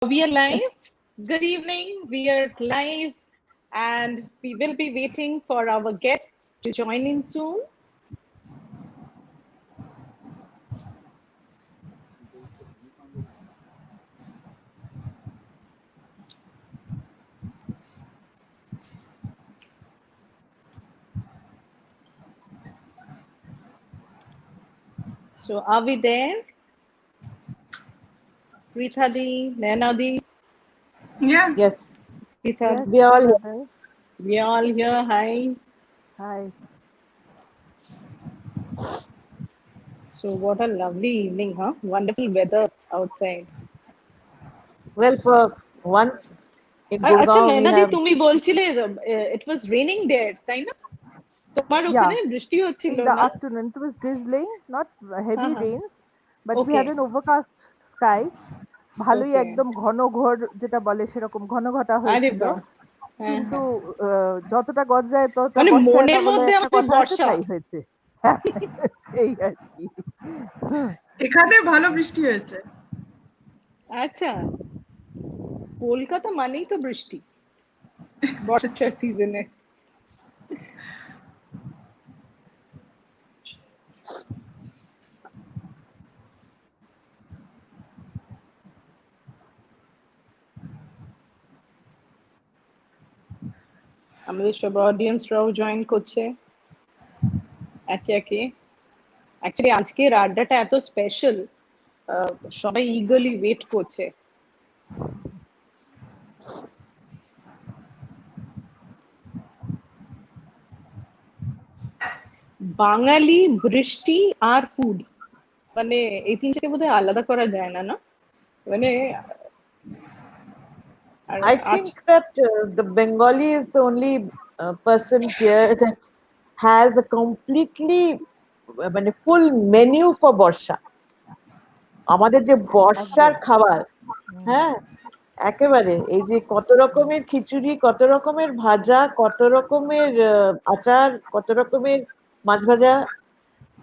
We are live. Good evening. We are live and we will be waiting for our guests to join in soon. So are we there? Preetha Di, Naina Di? Yeah. Yes, Preetha, Yes, we all Radha. we are all here. Hi. Hi. So what a lovely evening, huh? Wonderful weather outside. well for once in আচ্ছা Gurgaon we Nayana the have তুমি বলছিলে it was raining there, তাই না? তোমার ওখানে Yeah, বৃষ্টি হচ্ছিল in the না? afternoon it was drizzling, not হ্যাঁ heavy হ্যাঁ rains, but we okay had an overcast sky. ভালোই ওকে একদম ঘন ঘোর যেটা বলে সেরকম ঘন ঘটা আরে হয়েছিল। বাহ হ্যাঁ কিন্তু হ্যাঁ যতটা গজায় ততটা মানে বর্ষায় না মনের বলে মধ্যে একটা আমাদের কথা আছে, বর্ষা তাই হয়েছে। সেই আর কি। এখানে ভালো বৃষ্টি হয়েছে। আচ্ছা কলকাতা মানেই তো বৃষ্টি বর্ষার সিজনে আমাদের সব অডিয়েন্সরাও জয়েন করছে একে একে অ্যাকচুয়ালি আজকের আড্ডাটা এত স্পেশাল সবাই ইগারলি ওয়েট করছে বাঙালি বৃষ্টি আর ফুড মানে এই তিনটাকে বোধহয় আলাদা করা যায় না না মানে আর I আজ think that the Bengali is the only person here that has a completely মানে full menu for বর্ষা আমাদের যে বর্ষার একদম। খাবার হ্যাঁ একেবারে এই যে কত রকমের খিচুড়ি কত রকমের ভাজা কত রকমের আচার কত রকমের মাছ ভাজা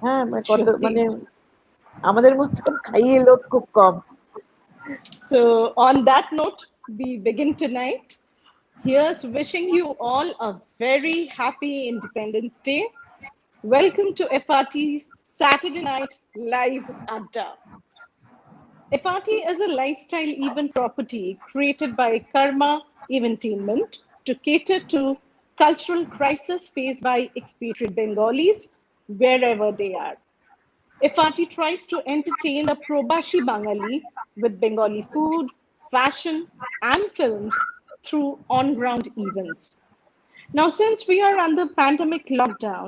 হ্যাঁ কত সত্যি মানে আমাদের মতন খাইয়ে লোক খুব কম So, on that note, we begin tonight. Here's wishing you all a very happy Independence Day. Welcome to FRT's Saturday Night Live Adda. FRT is a lifestyle event property created by Karma Eventainment to cater to cultural crisis faced by expatriate Bengalis wherever they are. FRT tries to entertain the Probashi Bangali with Bengali food, fashion, and films through on ground events. Now, since we are under pandemic lockdown,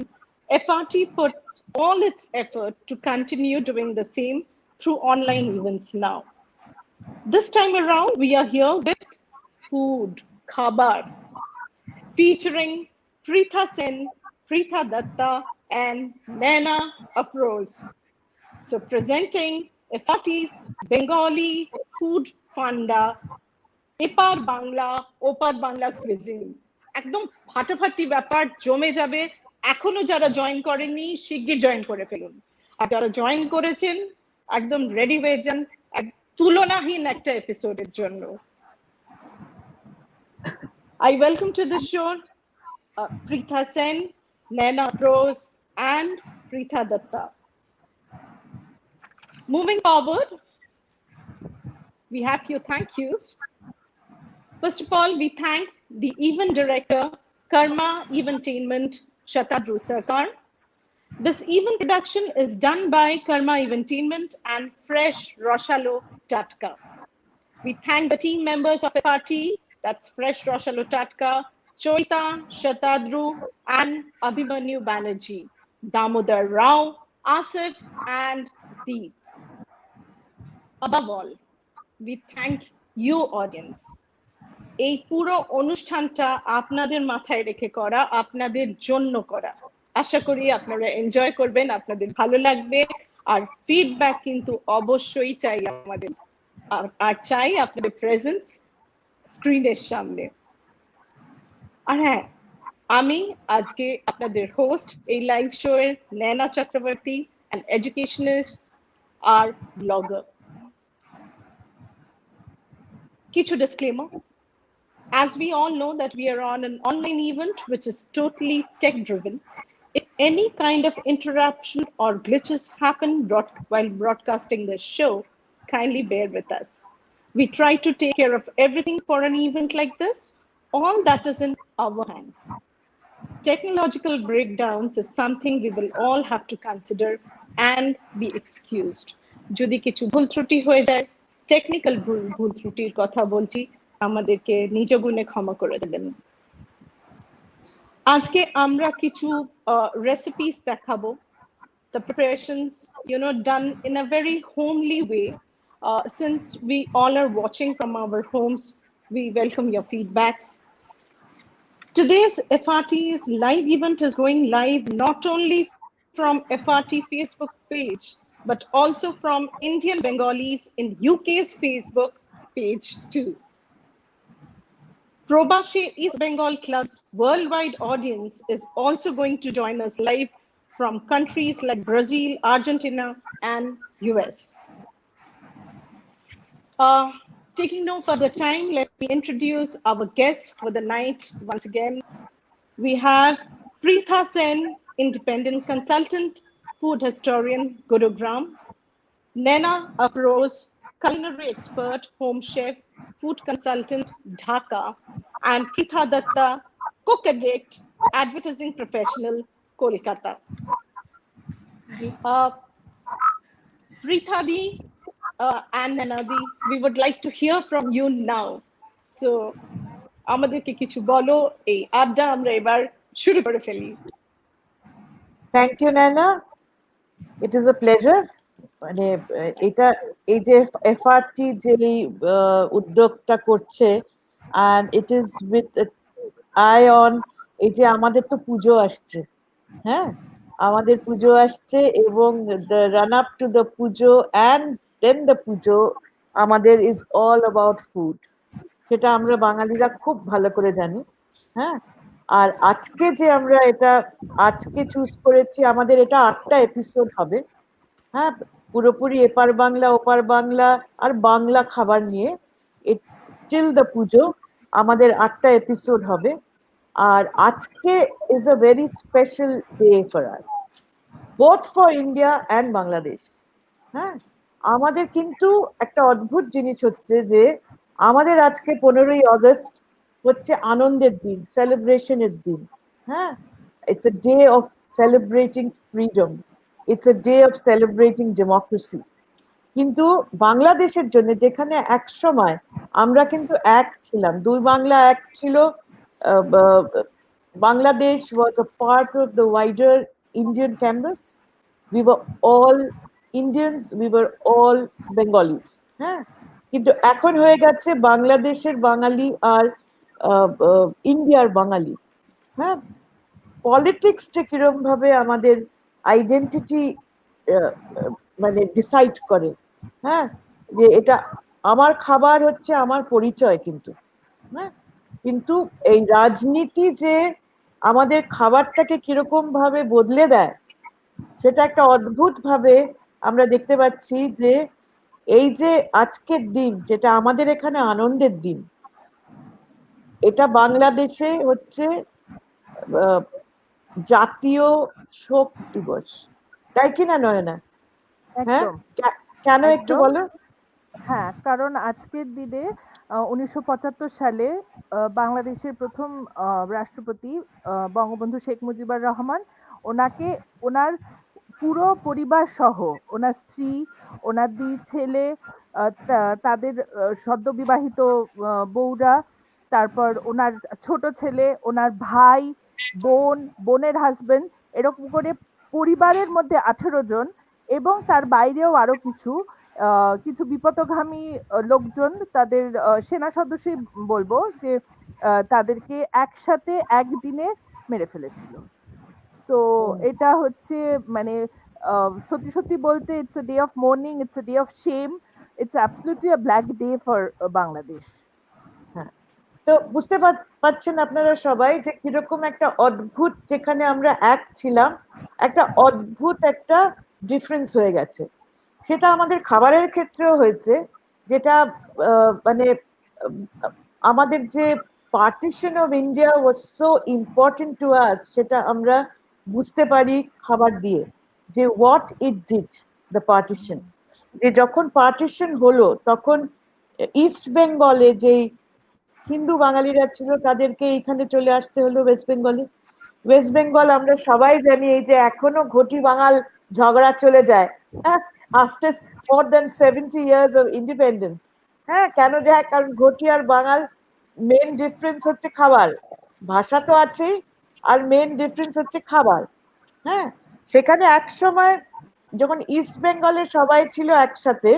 FRT puts all its effort to continue doing the same through online events now. This time around, we are here with food, khabar, featuring Preetha Sen, Preetha Datta, and Naina Afroz. So presenting FRT's Bengali food fanda, এপার বাংলা ওপার Bangla cuisine একদম ফাটাফাটি ব্যাপার জমে যাবে এখনো যারা join করেননি শিগগির জয়েন করে ফেলুন আর যারা জয়েন করেছেন একদম রেডি হয়ে যান তুলনাহীন একটা এপিসোডের জন্য I welcome to the show Preetha Sen, Naina Rose and Preetha Datta. Moving forward, we have few thank yous. First of all, we thank the event director, Karma Eventainment, Shatadru Sarkar. This event production is done by Karma Eventainment and Fresh Roshalo Tatka. We thank the team members of FRT, that's Fresh Roshalo Tatka, Choita, Shatadru, and Abhimanyu Banerjee, Damodar Rao, Asif, and Deep. Above all, we thank you, audience. এই পুরো অনুষ্ঠানটা আপনাদের মাথায় রেখে করা আপনাদের জন্য করা আশা করি আপনারা এনজয় করবেন আপনাদের ভালো লাগবে আর ফিডব্যাক কিন্তু অবশ্যই চাই আমাদের আর চাই আপনাদের প্রেজেন্স স্ক্রিনের সামনে আর হ্যাঁ আমি আজকে আপনাদের হোস্ট এই লাইভ শো এর নয়না চক্রবর্তী অ্যান এডুকেশনিস্ট আর blogger Kichu disclaimer. As we all know that we are on an online event which is totally tech-driven. If any kind of interruption or glitches happen while broadcasting this show, kindly bear with us. We try to take care of everything for an event like this. All that is in our hands. Technological breakdowns is something we will all have to consider and be excused. যদি কিছু ভুল ত্রুটি হয়ে যায়, technical ভুল ত্রুটির কথা বলছি, আমাদেরকে নিজ গুণে ক্ষমা করে দেবেন। আজকে আমরা কিছু recipes দেখাবো। The preparations, done in a very homely way. Since we all are watching from our homes, we welcome your feedbacks. Today's FRT's live event is going live not only from FRT Facebook page, but also from Indian Bengalis in UK's Facebook page too. Probashe East Bengal Club's worldwide audience is also going to join us live from countries like Brazil, Argentina, and US. Taking no further time, let me introduce our guest for the night once again. We have Preetha Sen, independent consultant, food historian, Gurugram. Nena Afroz, culinary expert, home chef, food consultant, Dhaka. And Preetha Datta, cook addict, advertising professional, Kolkata. Preetha Di and Nena Di, we would like to hear from you now. So, আমাদেরকে কিছু বলো, এই আড্ডা আমরা এবার শুরু করে ফেলি। Thank you, Nana. It is a pleasure. মানে এটা এই যে এফআরটি যে উদ্যোগটা করছে, and it is with eye on এই যে আমাদের তো পুজো আসছে, হ্যাঁ আমাদের পুজো আসছে, এবং the run up to the Puja and then the পুজো আমাদের is all about food. সেটা আমরা বাঙালিরা খুব ভালো করে জানি, হ্যাঁ। আর আজকে যে আমরা এটা আজকে চুজ করেছি, আমাদের এটা 8টা এপিসোড হবে, হ্যাঁ, পুরোপুরি এপার বাংলা ওপার বাংলা আর বাংলা খাবার নিয়ে টিল দ্য পুজো আমাদের 8টা এপিসোড হবে। আর আজকে is a very special day for us, both for India and Bangladesh. হ্যাঁ, আমাদের কিন্তু একটা অদ্ভুত জিনিস হচ্ছে যে আমাদের আজকে 15ই আগস্ট হচ্ছে আনন্দের দিন, সেলিব্রেশনের দিন, হ্যাঁ। It's a day of celebrating freedom, it's a day of celebrating democracy. কিন্তু বাংলাদেশের জন্য, যেখানে এক সময় আমরা কিন্তু এক ছিলাম, দুই বাংলা এক ছিল, Bangladesh was a part of the wider Indian canvas. We were all Indians, we were all Bengalis. হ্যাঁ, কিন্তু এখন হয়ে গেছে বাংলাদেশের বাঙালি আর ইন্ডিয়ার বাঙালি। হ্যাঁ, পলিটিক্সটা কিরম ভাবে আমাদের আইডেন্টিটি মানে ডিসাইড করে, হ্যাঁ, যে এটা আমার খাবার হচ্ছে আমার পরিচয়, কিন্তু হ্যাঁ, কিন্তু এই রাজনীতি যে আমাদের খাবারটাকে কিরকম ভাবে বদলে দেয়, সেটা একটা অদ্ভুত ভাবে আমরা দেখতে পাচ্ছি। যে এই যে আজকের দিন, যেটা আমাদের এখানে আনন্দের দিন, এটা বাংলাদেশে হচ্ছে জাতীয় শোক দিবস, তাই কিনা নয়না? হ্যাঁ, কেন একটু বলো। হ্যাঁ, কারণ আজকের দিনে 1975 সালে বাংলাদেশের প্রথম রাষ্ট্রপতি বঙ্গবন্ধু শেখ মুজিবুর রহমান ওনাকে ওনার পুরো পরিবার সহ, ওনার স্ত্রী, ওনার 2 ছেলে, তাদের সদ্য বিবাহিত বউরা, তারপর ওনার ছোট ছেলে, ওনার ভাই, বোনের হাজবেন্ড, এরকম করে পরিবারের মধ্যে 18 জন, এবং তার বাইরেও আরো কিছু বিপথগামী লোকজন, তাদের সেনা সদস্যই বলবো, যে তাদেরকে একসাথে একদিনে মেরে ফেলেছিল। সো এটা হচ্ছে মানে সত্যি সত্যি বলতে it's a day of morning, it's a day of shame, it's absolutely a black day for Bangladesh. হ্যাঁ, তো বুঝতে পারছেন আপনারা সবাই যে কিরকম একটা অদ্ভুত, যেখানে আমরা এক ছিলাম, একটা অদ্ভুত একটা ডিফারেন্স হয়ে গেছে। সেটা আমাদের খাবারের ক্ষেত্রেও হয়েছে, যেটা মানে আমাদের যে partition of India was so important to us, সেটা আমরা বুঝতে পারি খাবার দিয়ে, যে what it did the partition. যে যখন পার্টিশন হলো তখন ইস্ট বেঙ্গলে যেই হিন্দু বাঙালিরা ছিল তাদেরকে এখানে চলে আসতে হলো ওয়েস্ট বেঙ্গলে। ওয়েস্ট বেঙ্গল আমরা সবাই জানি এই যে এখনো ঘটি বাঙাল ঝগড়া চলে যায় after more then 70 years of independence. হ্যাঁ, কেন যায়? কারণ ঘটি আর বাঙাল মেন ডিফারেন্স হচ্ছে খাবার, ভাষা তো আছেই, আর মেন ডিফারেন্স হচ্ছে খাবার। হ্যাঁ, সেখানে এক সময় যখন ইস্ট বেঙ্গলে সবাই ছিল একসাথে,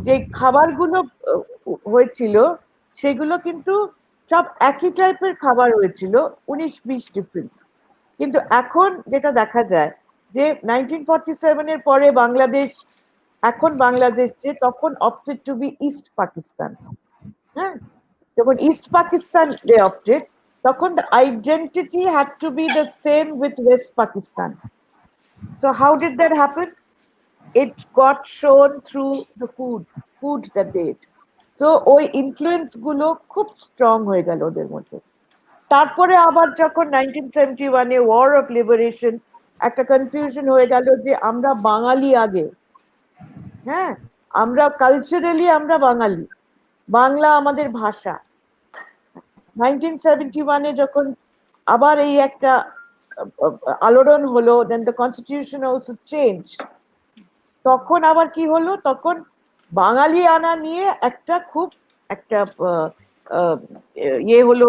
যে খাবারগুলো হয়েছিল সেগুলো কিন্তু সব একই টাইপের খাবার হয়েছিল, 19-20 ডিফারেন্স। কিন্তু এখন যেটা দেখা যায় যে 1947 এর পরে বাংলাদেশ, এখন বাংলাদেশ যে তখন opted to be east Pakistan. হ্যাঁ, যখন ইস্ট পাকিস্তান যে অপটেড, তখন the identity had to be the same with West Pakistan. So how did that happen? It got shown through the food that they ate. So ওই influence গুলো খুব strong হয়ে গেল ওদের মধ্যে। তারপরে আবার যখন 1971-এ ওয়ার অফ লিবারেশন, একটা কনফিউশন হয়ে গেল যে আমরা বাঙালি আগে। হ্যাঁ, আমরা কালচারালি আমরা বাঙালি, বাংলা আমাদের ভাষা। 1971-এ যখন আবার এই একটা আলোড়ন হলো, দেন দ্য কনস্টিটিউশন অলসো চেঞ্জ। তখন আবার কি হলো, তখন বাঙালি আনা নিয়ে একটা খুব একটা ইয়ে হলো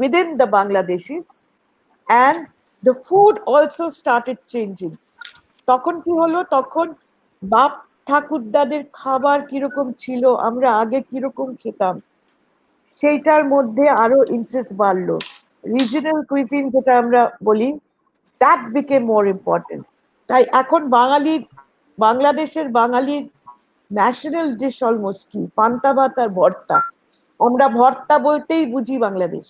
within the Bangladeshis, and the food also started changing. তখন কি হলো, তখন বাপ ঠাকুরদাদের খাবার কিরকম ছিল, আমরা আগে কিরকম খেতাম, সেইটার মধ্যে আরো ইন্টারেস্ট বাড়লো। রিজিনাল কুইজিন যেটা আমরা বলি, that became more important. তাই এখন বাংলাদেশের বাঙালির ন্যাশনাল ডিশ অলমোস্ট কি পান্তা ভাত আর ভর্তা। আমরা ভর্তা বলতেই বুঝি বাংলাদেশ,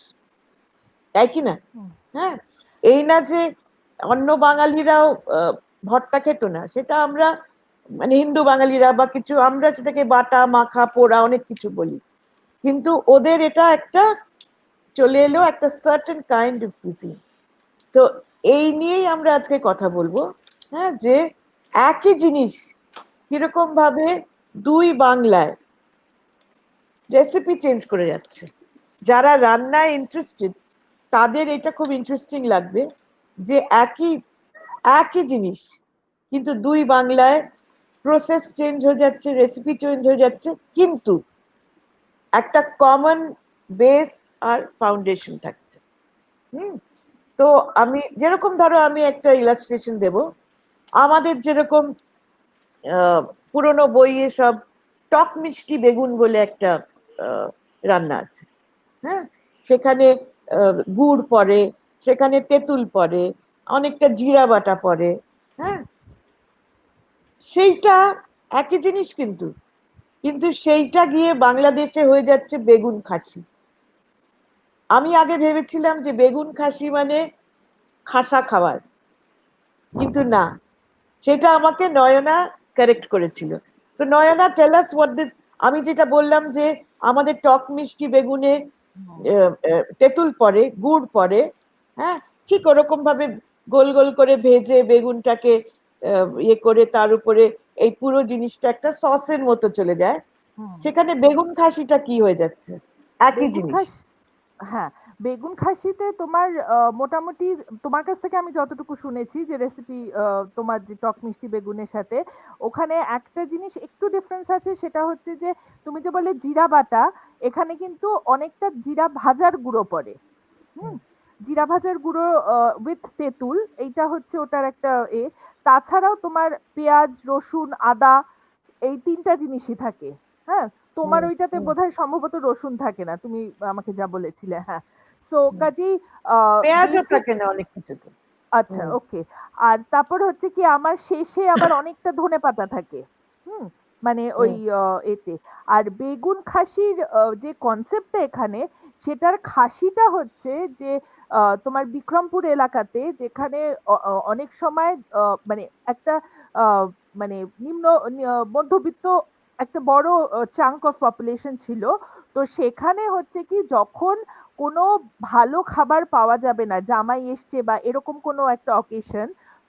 তাই কি না? হ্যাঁ, এই না যে অন্য বাঙালিরাও ভর্তা খেত না, সেটা আমরা মানে হিন্দু বাঙালিরা বা কিছু আমরা সেটাকে বাটা মাখা পোড়া অনেক কিছু বলি, কিন্তু ওদের এটা একটা চলে এলো একটা সার্টেন কাইন্ড অফ কুইজিন। তো এই নিয়েই আমরা আজকে কথা বলবো। হ্যাঁ, যে একই জিনিস কিরকম ভাবে দুই বাংলায় রেসিপি চেঞ্জ করে যাচ্ছে। যারা রান্নায় ইন্টারেস্টেড তাদের এটা খুব ইন্টারেস্টিং লাগবে যে একই জিনিস কিন্তু দুই বাংলায় প্রসেস চেঞ্জ হয়ে যাচ্ছে, রেসিপি চেঞ্জ হয়ে যাচ্ছে, কিন্তু একটা কমন বেস আর ফাউন্ডেশন থাকছে। তো আমি যেরকম ধরো আমি একটা ইলাস্ট্রেশন দেব, আমাদের যেরকম পুরনো বইয়ে সব টক মিষ্টি বেগুন বলে একটা রান্না আছে। হ্যাঁ, সেখানে গুড় পড়ে, সেখানে তেঁতুল পড়ে, অনেকটা জিরা বাটা পড়ে। হ্যাঁ, সেইটা একই জিনিস কিন্তু কিন্তু সেইটা গিয়ে বাংলাদেশে হয়ে যাচ্ছে বেগুন খাসি। আমি আগে ভেবেছিলাম যে বেগুন খাসি মানে খাসা খাবার, কিন্তু না, সেটা আমাকে নয়না কারেক্ট করেছিল। তো নয়না, টেল আস হোয়াট দিস। আমি যেটা বললাম যে আমাদের টক মিষ্টি বেগুনে তেঁতুল পড়ে, গুড় পড়ে, হ্যাঁ, ঠিক ওরকম ভাবে গোল গোল করে ভেজে বেগুনটাকে ইয়ে করে তার উপরে এই পুরো জিনিসটা একটা সসের মতো চলে যায়। সেখানে বেগুন খাসিটা কি হয়ে যাচ্ছে? একই জিনিস। হ্যাঁ, বেগুন খাসিতে তোমার মোটামুটি তোমার কাছ থেকে আমি যতটুকু শুনেছি যে রেসিপি, তোমার যে টক মিষ্টি বেগুনের সাথে ওখানে একটা জিনিস একটু ডিফারেন্স আছে, সেটা হচ্ছে যে তুমি যে বলে জিরা বাটা, এখানে কিন্তু অনেকটা জিরা ভাজার গুঁড়ো পড়ে। জিরা ভাজার গুঁড়ো উইথ তেঁতুল, এইটা হচ্ছে ওটার একটা তাছাড়াও তোমার পেঁয়াজ রসুন আদা এই তিনটা জিনিসই থাকে। হ্যাঁ, তোমার ওইটাতে বোধহয় সম্ভবত রসুন থাকে না, তুমি আমাকে যা বলেছিলে। হ্যাঁ, সো কাজেই পেঁয়াজও থাকে না অনেক কিছুতে। আচ্ছা, ওকে। আর তারপর হচ্ছে কি আমার শেষে আবার অনেকটা ধনেপাতা থাকে। মানে ওই এতে। আর বেগুন খাসির যে কনসেপ্টটা এখানে, সেটার খাসিটা হচ্ছে যে তোমার বিক্রমপুর এলাকাতে, যেখানে অনেক সময় মানে একটা মানে মধ্যবিত্ত একটা বড় চাঙ্ক অফ পপুলেশন ছিল। তো সেখানে হচ্ছে কি যখন কোনো ভালো খাবার পাওয়া যাবে না, জামাই এসছে বা এরকম কোনো একটা অকেশন,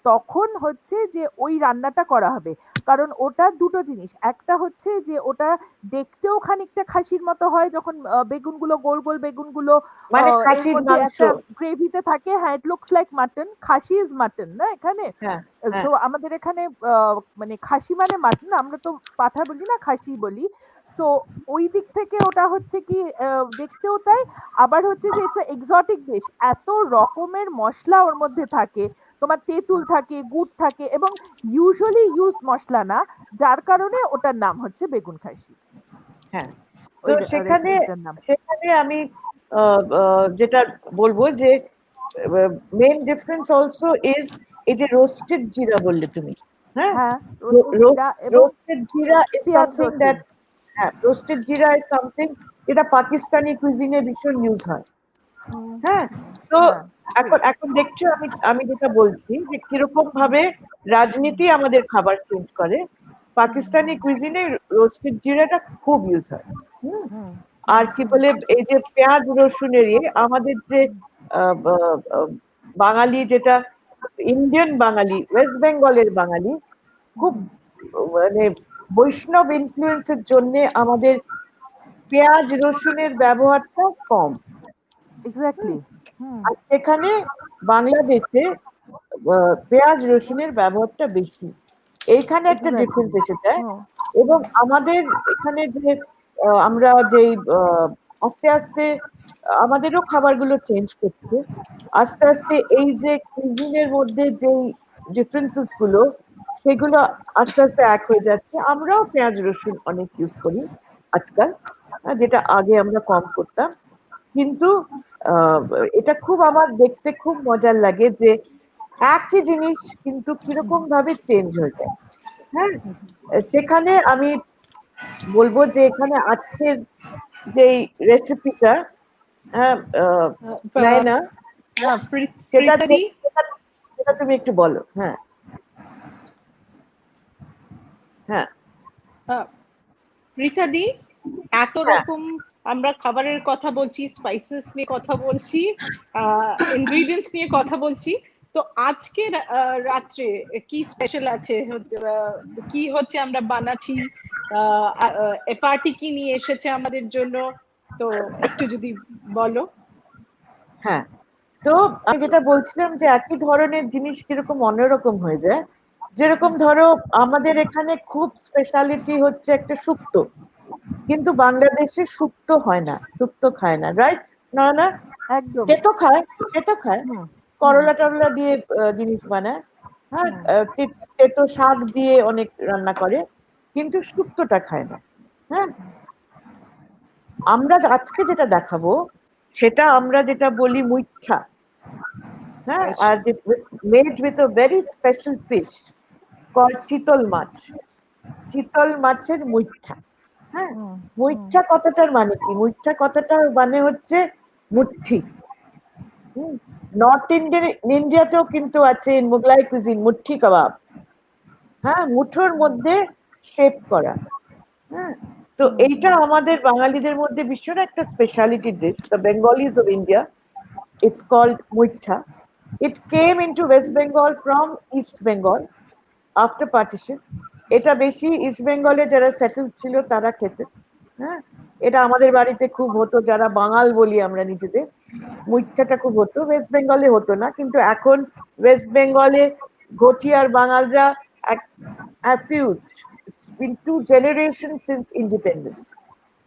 তখন হচ্ছে যে ওই রান্নাটা করা হবে। কারণ ওটা দুটো জিনিস, একটা হচ্ছে যে ওটা দেখতেও খানিকটা খাসির মতো হয়, যখন বেগুনগুলো গোল গোল বেগুনগুলো মানে এর খাসির মধ্যে মাংস। একটা গ্রেভিতে থাকে। হ্যাঁ, it looks like mutton, Khasi is mutton না এখানে। হ্যাঁ হ্যাঁ সো আমাদের এখানে মানে খাসি মানে মাটন, আমরা তো পাঠা বলি না, খাসি বলি। সো ওই দিক থেকে ওটা হচ্ছে কি দেখতেও তাই, আবার হচ্ছে যে ইটস এক্সোটিক ডিশ, এত রকমের মশলা ওর মধ্যে থাকে, তোমার তেঁতুল থাকে, গুড় থাকে, এবং ইউজুয়ালি ইউজড মশলা না, যার কারণে ওটার নাম হচ্ছে বেগুন খাসি। হ্যাঁ। তো ওই সেখানে রেসিপিটার নাম। সেখানে আমি যেটা বলবো যে মেন ডিফারেন্স অলসো ইজ এই যে রোস্টেড জিরা বললে তুমি, হ্যাঁ, হ্যাঁ, রোস্টেড জিরা এবং রোস্টেড জিরা ইজ পেঁয়াজ সামথিং রসুন। দ্যাট, হ্যাঁ, রোস্টেড জিরা ইজ সামথিং এটা পাকিস্তানি কুইজিনে ভীষণ ইউজ হয়। হুম, হ্যাঁ, তো হ্যাঁ, এখন এখন দেখছো আমি আমি যেটা বলছি যে কিরকম ভাবে রাজনীতি আমাদের খাবার চেঞ্জ করে। পাকিস্তানি কুইজিনে রোস্টেড জিরাটা খুব ইউজ হয়। হুম। হুম, আর কি বলে এই যে পেঁয়াজ রসুনের আমাদের যে বাঙালি, যেটা ইন্ডিয়ান বাঙালি, ওয়েস্ট বেঙ্গলের বাঙালি খুব মানে বৈষ্ণব ইনফ্লুয়েন্সের জন্য আমাদের পেঁয়াজ রসুনের ব্যবহারটা কম। এক্স্যাক্টলি। হুম, আর সেখানে বাংলাদেশে পেঁয়াজ রসুনের ব্যবহারটা বেশি। এইখানে একটা এক্স্যাক্টলি। ডিফারেন্স এসে যায়। এবং আমাদের এখানে যে আমরা যেই আস্তে আস্তে আমাদেরও খাবারগুলো চেঞ্জ করছে, আস্তে আস্তে এই যে কুইজিনের মধ্যে যেই ডিফারেন্সেস গুলো, সেগুলো আস্তে আস্তে এক হয়ে যাচ্ছে। আমরাও পেঁয়াজ রসুন অনেক ইউজ করি আজকাল, যেটা আগে আমরা কম করতাম। কিন্তু আহ, এটা খুব আমার দেখতে খুব মজার লাগে যে একই জিনিস কিন্তু কিরকম ভাবে চেঞ্জ হয়ে যায়। হ্যাঁ, সেখানে আমি বলবো যে এখানে আজকের যে রেসিপিটা, হ্যাঁ, নেয় না, সেটা প্রীতাদি, সেটা সেটা তুমি একটু বলো। হ্যাঁ হ্যাঁ প্রীতাদি, এত হ্যাঁ রকম আমরা খাবারের কথা বলছি, স্পাইসেস নিয়ে কথা বলছি, ইনগ্রিডিয়েন্টস নিয়ে কথা বলছি। তো আজকে রাত্রে কি স্পেশাল আছে, কি হচ্ছে আমরা বানাচ্ছি, পার্টি কি নিয়ে এসেছে আমাদের জন্য, তো একটু যদি বলো। হ্যাঁ। তো আমি যেটা বলছিলাম যে একই ধরনের জিনিস কিরকম অন্যরকম হয়ে যায়। যেরকম ধরো আমাদের এখানে খুব স্পেশালিটি হচ্ছে একটা শুক্তো, কিন্তু বাংলাদেশে শুক্তো হয় না, শুক্তো খায় না, রাইট? না না, একদম। তেতো খায়, তেতো খায়, হুম, করলা টরলা দিয়ে জিনিস বানায়। হ্যাঁ, তেতো শাক দিয়ে অনেক রান্না করে, কিন্তু শুক্তোটা খায় না। হ্যাঁ, আমরা আজকে যেটা দেখাবো সেটা আমরা যেটা বলি মুইঠা। হ্যাঁ, আর made with a very special fish call chital maach, চিতল মাছের মুইঠা। হ্যাঁ, হুম, মুইঠা কথাটার মানে কি? মুইঠা কথাটার মানে হচ্ছে মুঠি। নর্থ ইন্ডিয়ান ইন্ডিয়াতেও কিন্তু আছে মোগলাই কুজিন মুঠি কাবাব। হ্যাঁ, মুঠোর মধ্যে শেপ করা। হ্যাঁ, তো এইটা আমাদের বাঙালিদের মধ্যে ভীষণ একটা speciality dish. The Bengalis of India, it's called muitha. It came into West Bengal from East Bengal after partition. এটা বেশি ইস্ট বেঙ্গলে যারা সেটেল ছিল তারা খেতে। হ্যাঁ, এটা আমাদের বাড়িতে খুব হতো, যারা বাঙাল বলি আমরা নিজেদের, মুইঠাটা খুব হতো। ওয়েস্ট বেঙ্গলে হতো না, কিন্তু এখন ওয়েস্ট বেঙ্গলে ঘটিয়ার বাঙালরা have fused. It's been 2 generations since independence.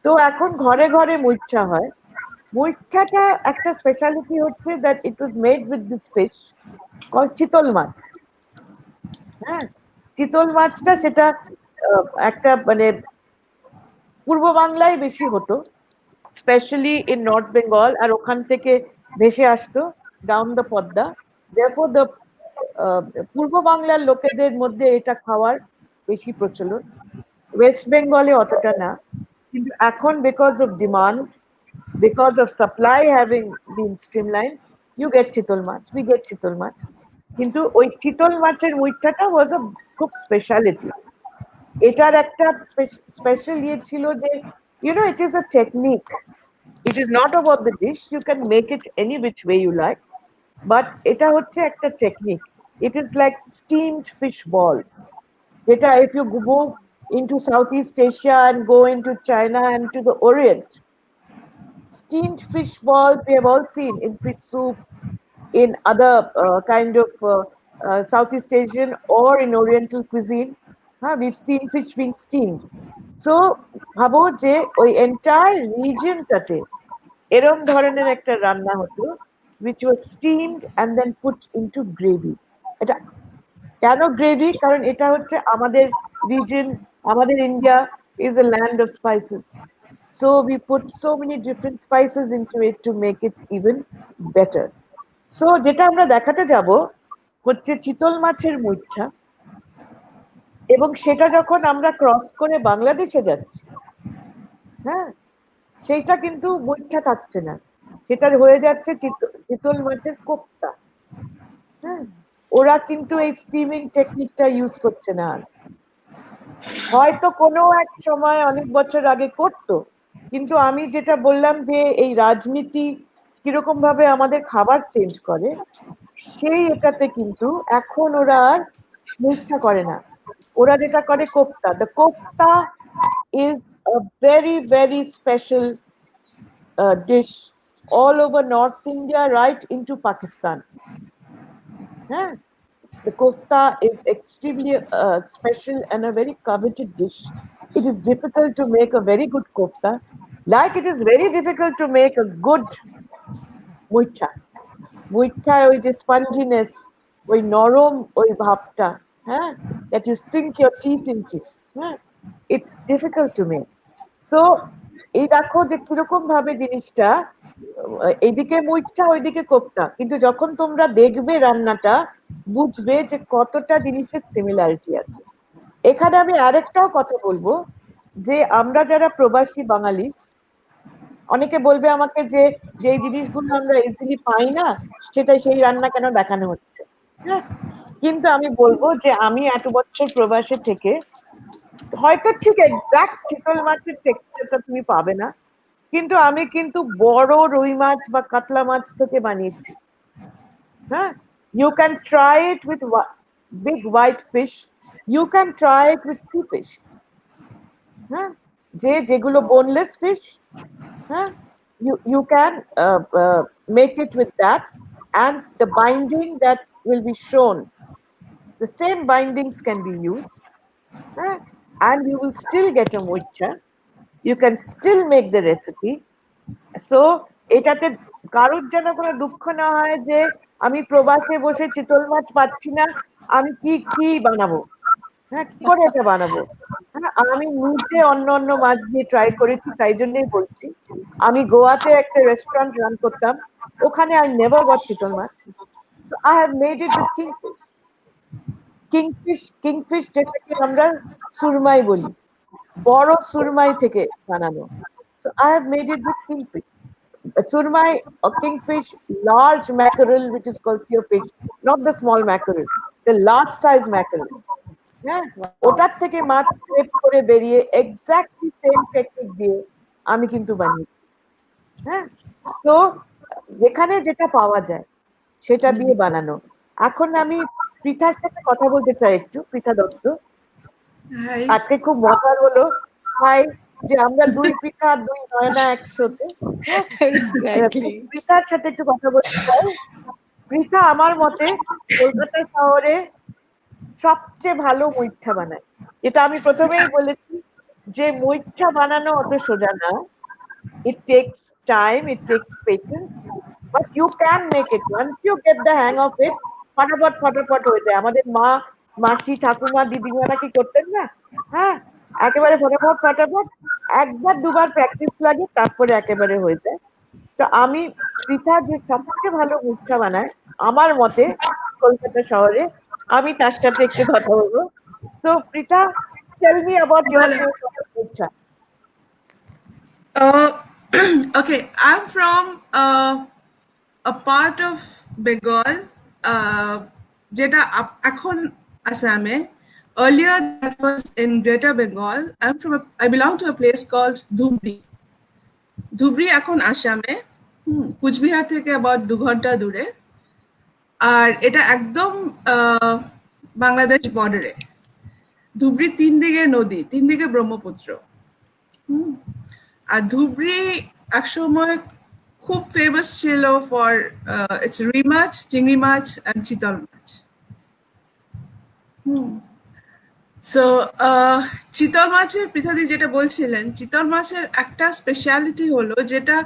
তো এখন ঘরে ঘরে মুইঠা হয়। মুইঠাটা একটা স্পেশালিটি হচ্ছে that it was made with this fish called চিতল মাছ। হ্যাঁ, চিতল মাছটা সেটা একটা মানে পূর্ব বাংলায় বেশি হতো, স্পেশালি ইন নর্থ বেঙ্গল, আর ওখান থেকে ভেসে আসতো down the Padma. therefore the পূর্ব বাংলার লোকেদের মধ্যে এটা খাওয়ার বেশি প্রচলন, ওয়েস্ট বেঙ্গলে অতটা না। কিন্তু এখন because of demand, because of supply having been streamlined, you get চিতল মাছ, we get চিতল মাছ। কিন্তু ওই চিতল মাছের মুইঠাটা was a খুব স্পেশালিটি। এটার একটা স্পেশাল ইয়ে ছিল যে it is a technique. It is not about the dish. You can make it any which way you like. But এটা হচ্ছে একটা technique. It is like steamed fish balls. যেটা if you go into Southeast Asia and go into China and to the Orient, steamed fish balls we have all seen in fish soups, in other kind of Southeast Asian or in Oriental cuisine. We've seen fish being steamed. So ভাবো যে ওই entire regionটাতে এরম ধরনের একটা রান্না হতো which was steamed and then put into gravy. এটা কেন গ্রেভি? কারণ এটা হচ্ছে আমাদের রিজন, আমাদের India is a land of spices. So we put so many different spices into it to make it even better. So যেটা আমরা দেখাতে যাব হচ্ছে চিতল মাছের মুইঠা, এবং সেটা যখন আমরা ক্রস করে বাংলাদেশে যাচ্ছি, হ্যাঁ, সেইটা কিন্তু মুইঠা থাকছে না, সেটা হয়ে যাচ্ছে চিতল মাছের কোপ্তা। হ্যাঁ, ওরা কিন্তু এই স্টিমিং টেকনিকটা ইউজ করছে না। হয়তো কোনো এক সময় অনেক বছর আগে করতো, কিন্তু আমি যেটা বললাম যে এই রাজনীতি কিরকম ভাবে আমাদের খাবার চেঞ্জ করে, সেই এটাতে কিন্তু এখন ওরা আর মুইঠা করে না, ওরা যেটা করে kofta. The kofta is a very very special dish all over North India right into Pakistan. Yeah. The kofta is extremely special and a very coveted dish. It is difficult to make a very good kofta, like it is very difficult to make a good muitha. Muitha ওই যে sponginess, ওই নরম ওই ভাবটা, হ্যাঁ, that you sink your teeth into, হ্যাঁ, it's difficult to make. So এই দেখো যে কিরকম ভাবে জিনিসটা, এইদিকে মুইঠা ওইদিকে কোপ্তা, কিন্তু যখন তোমরা দেখবে রান্নাটা বুঝবে যে কতটা জিনিসের সিমিলারিটি আছে। এখানে আমি আরেকটাও কথা বলবো যে আমরা যারা প্রবাসী বাঙালি, অনেকে বলবে আমাকে যে যেই জিনিসগুলো আমরা ইজিলি পাই না সেটাই সেই রান্না কেন দেখানো হচ্ছে, হ্যাঁ, কিন্তু আমি বলবো যে আমি এত বছর প্রবাসে থেকে হয়তো ঠিক এক্সাক্ট চিতল মাছের টেক্সচারটা তুমি পাবে না, কিন্তু আমি কিন্তু বড় রুই মাছ বা কাতলা মাছ থেকে বানিয়েছি। হ্যাঁ, you can try it with big white fish, you can try it with sea fish, হ্যাঁ, যেগুলো boneless fish, হ্যাঁ, you can make it with that, and the binding that will be shown, the same bindings can be used, and you will still get a muicha, you can still make the recipe. So এটাতে কারোর যেন কোনো দুঃখ না হয় যে আমি প্রবাসে বসে চিতল মাছ পাচ্ছি না, আমি কি বানাবো, হ্যাঁ, কি করে এটা বানাবো। হ্যাঁ, আমি নিজে অন্য মাছ দিয়ে ট্রাই করেছি, তাই জন্যই বলছি। আমি গোয়াতে একটা রেস্টুরেন্ট রান করতাম, ওখানে I never got চিতল মাছ, so I have made it with kingfish যেটাকে আমরা সুরমাই বলি, বড় সুরমাই থেকে বানানো। So I have made it with kingfish. Surmai or kingfish, large mackerel, which is called seerfish, not the small mackerel, the large size mackerel. হ্যাঁ, ওটার থেকে মাছ scrap করে বেরিয়ে এক্স্যাক্টলি সেম টেকনিক দিয়ে আমি কিন্তু বানিয়েছি। হ্যাঁ, তো যেখানে যেটা পাওয়া যায় সেটা দিয়ে বানানো। এখন আমি পৃথার সাথে কথা বলতে চাই একটু। পৃথা দত্ত, আজকে খুব মজার হলো ভাই যে আমরা দুই পৃথা দুই নয়না একসাথে। পৃথার সাথে একটু কথা বলতে চাই। পৃথা আমার মতে কলকাতা শহরে সবচেয়ে ভালো মুইঠা বানায়। এটা আমি প্রথমেই বলেছি যে মুইঠা বানানো অত সোজা না, it takes time, it takes patience, but you can make it. Once you get the hang of it, ফটাফট হয়ে যায়। আমাদের মা, মাসি, ঠাকুমা, দিদিমারা কি করতেন না, হ্যাঁ, একেবারে ফটাফট একবার দুবার প্র্যাকটিস লাগে, তারপরে একেবারে হয়ে যায়। তো আমি পৃথা যে সবচেয়ে ভালো মুইঠা বানায় আমার মতে কলকাতা শহরে, আমি তার সাথে একটু কথা বলবো। So Pritha, tell me about your muicha. Okay, I'm from a part of Bengal, যেটা এখন আসামে, Earlier, that was in Greater Bengal. I belong to a place called Dhubri. Dhubri এখন আসামে, কুচবিহার থেকে about 2 ঘন্টা দূরে। আর এটা একদম বাংলাদেশ বর্ডারে। ধুবড়ি 3 দিকে নদী, 3 দিকে ব্রহ্মপুত্র। আর ধুবড়ি একসময় খুব ফেমাস ছিল ফর ইটস রুই মাছ, চিংড়ি মাছ and চিতল মাছ। সো চিতল মাছের, পৃথাদি যেটা বলছিলেন, চিতল মাছের একটা স্পেশালিটি হলো যেটা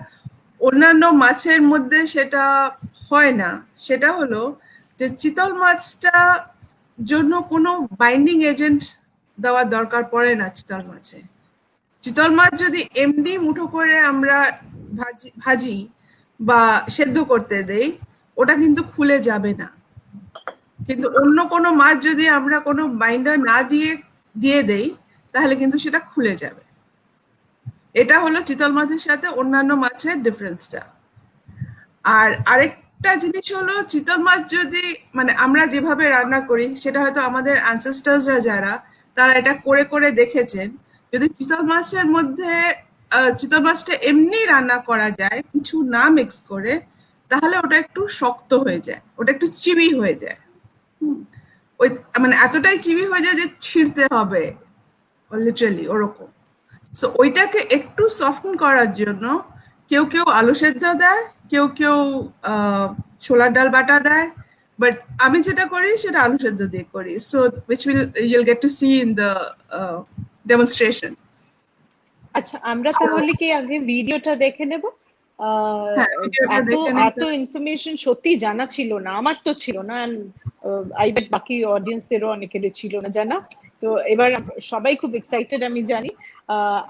অন্যান্য মাছের মধ্যে সেটা হয় না, সেটা হলো যে চিতল মাছটা জন্য কোনো বাইন্ডিং এজেন্ট দেওয়ার দরকার পড়ে না চিতল মাছে। চিতল মাছ যদি এমনি মুঠো করে আমরা ভাজি বা সেদ্ধ করতে দেই, ওটা কিন্তু খুলে যাবে না। কিন্তু অন্য কোনো মাছ যদি আমরা কোনো বাইন্ডার না দিয়ে দেই, তাহলে কিন্তু সেটা খুলে যাবে। এটা হলো চিতল মাছের সাথে অন্যান্য মাছের ডিফারেন্সটা। আর আরেকটা জিনিস হলো, চিতল মাছ যদি মানে আমরা যেভাবে রান্না করি, সেটা হয়তো আমাদের অ্যানসেস্টার্সরা যারা, তারা এটা করে করে দেখেছেন। যদি চিতল মাছের মধ্যে চিতল মাছটা এমনি রান্না করা যায় কিছু না মিক্স করে, তাহলে ওটা একটু শক্ত হয়ে যায়, ওটা একটু চিবি হয়ে যায়। ওই মানে এতটাই চিবি হয়ে যায় যে ছিঁড়তে হবে, লিটারালি ওরকম। সো ওইটাকে একটু সফটন করার জন্য কেউ কেউ আলু সেদ্ধ দেয়, কেউ কেউ ছোলার ডাল বাটা দেয়, বাট আমি যেটা করি সেটা আলু সেদ্ধ দিয়ে করি। So which you'll get to see in the demonstration. আচ্ছা, আমরা তাহলে কি আগে ভিডিওটা দেখে নেব? এত ইনফরমেশন সত্যি জানা ছিল না, আমার তো ছিল না, আই বেট বাকি অডিয়েন্সদেরও অনেকেরই ছিল না জানা। তো এবার সবাই খুব এক্সাইটেড আমি জানি।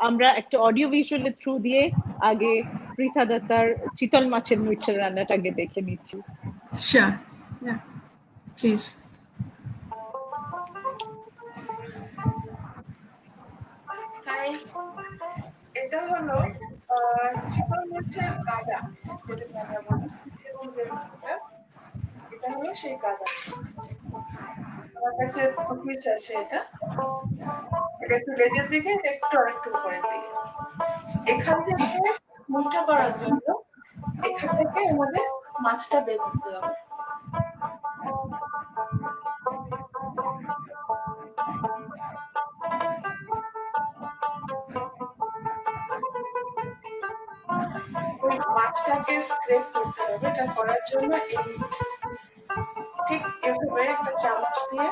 আমরা একটা অডিও ভিজুয়ালের থ্রু দিয়ে আগে পৃথা দত্তার চিতল মাছের মুইঠা রান্নাটা আগে দেখে নিচ্ছি। Sure, yeah, please. Hi. এটা হলো চিতল মাছের কাঁদা, যেটাকে আমরা বলি এটা হলো সেই কাঁদা। আমার কাছে পিস আছে, এটা একটু লেজের দিকে, একটু আরেকটু উপরের দিকে। এখান থেকে মুইটা করার জন্য এখান থেকে আমাদের মাছটা বের করতে হবে। মাছটাকে স্ক্রেপ করতে হবে। এটা করার জন্য ঠিক এভাবে একটা চামচ দিয়ে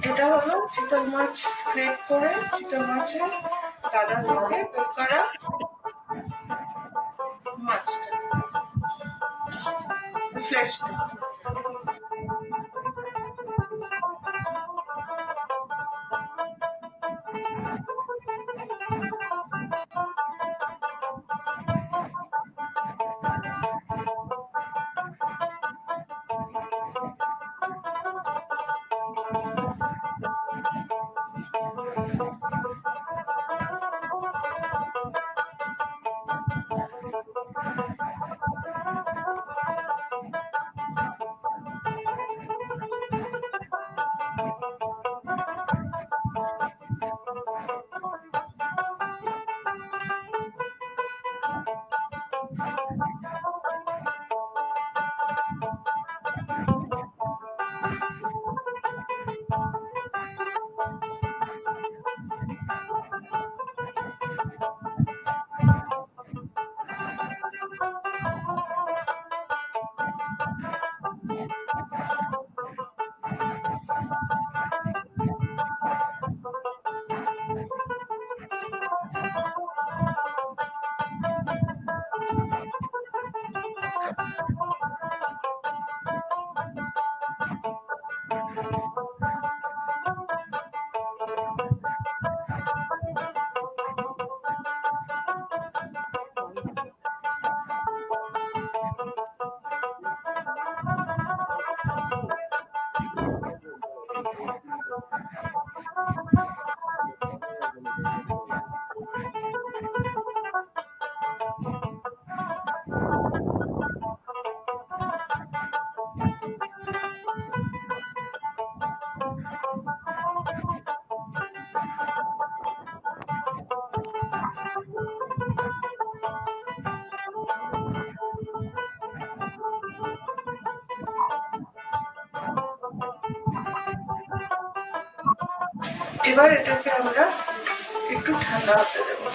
এটা হলো চিতল মাছ স্ক্রেপ করে চিতল মাছের কাঁদা থেকে বের করা মাছটা, ফ্লেশটা। এবার এটাকে আমরা একটু ঠান্ডা হতে দেবো।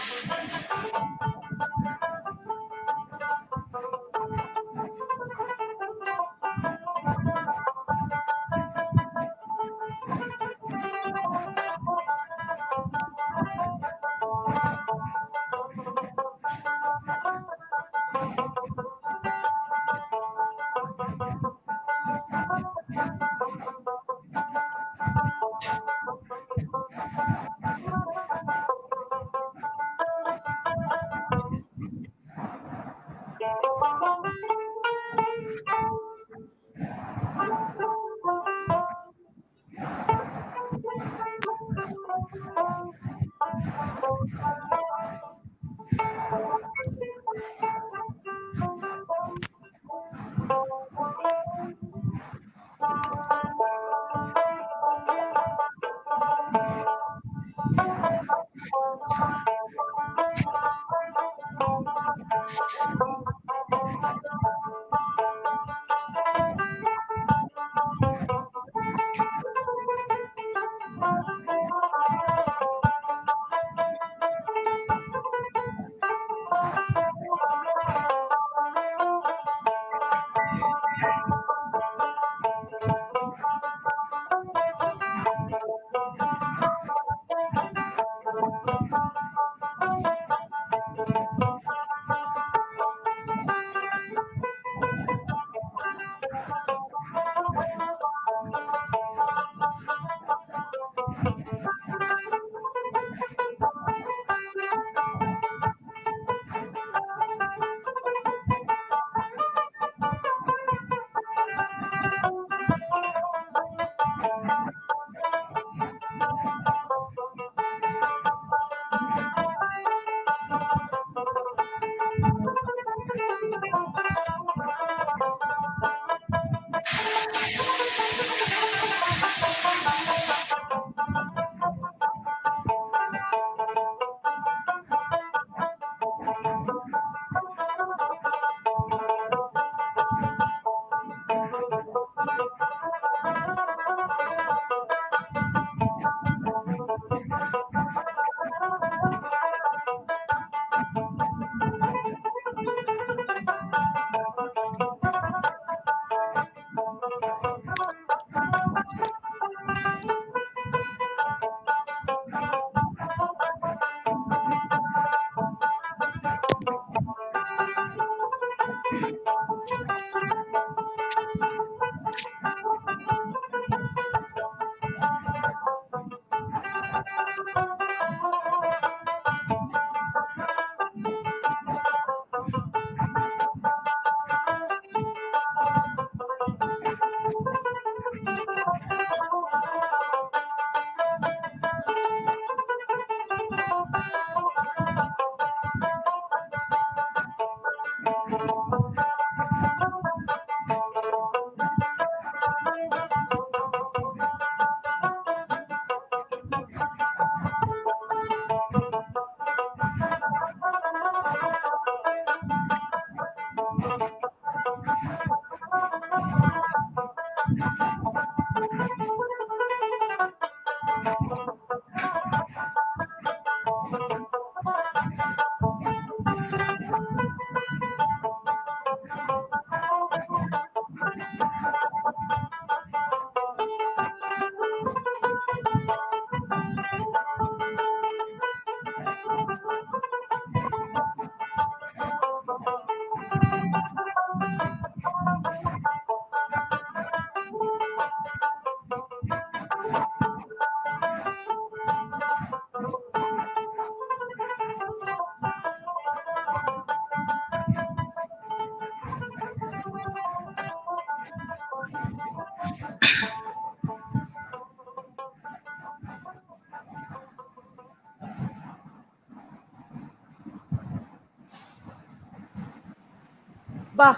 বাহ,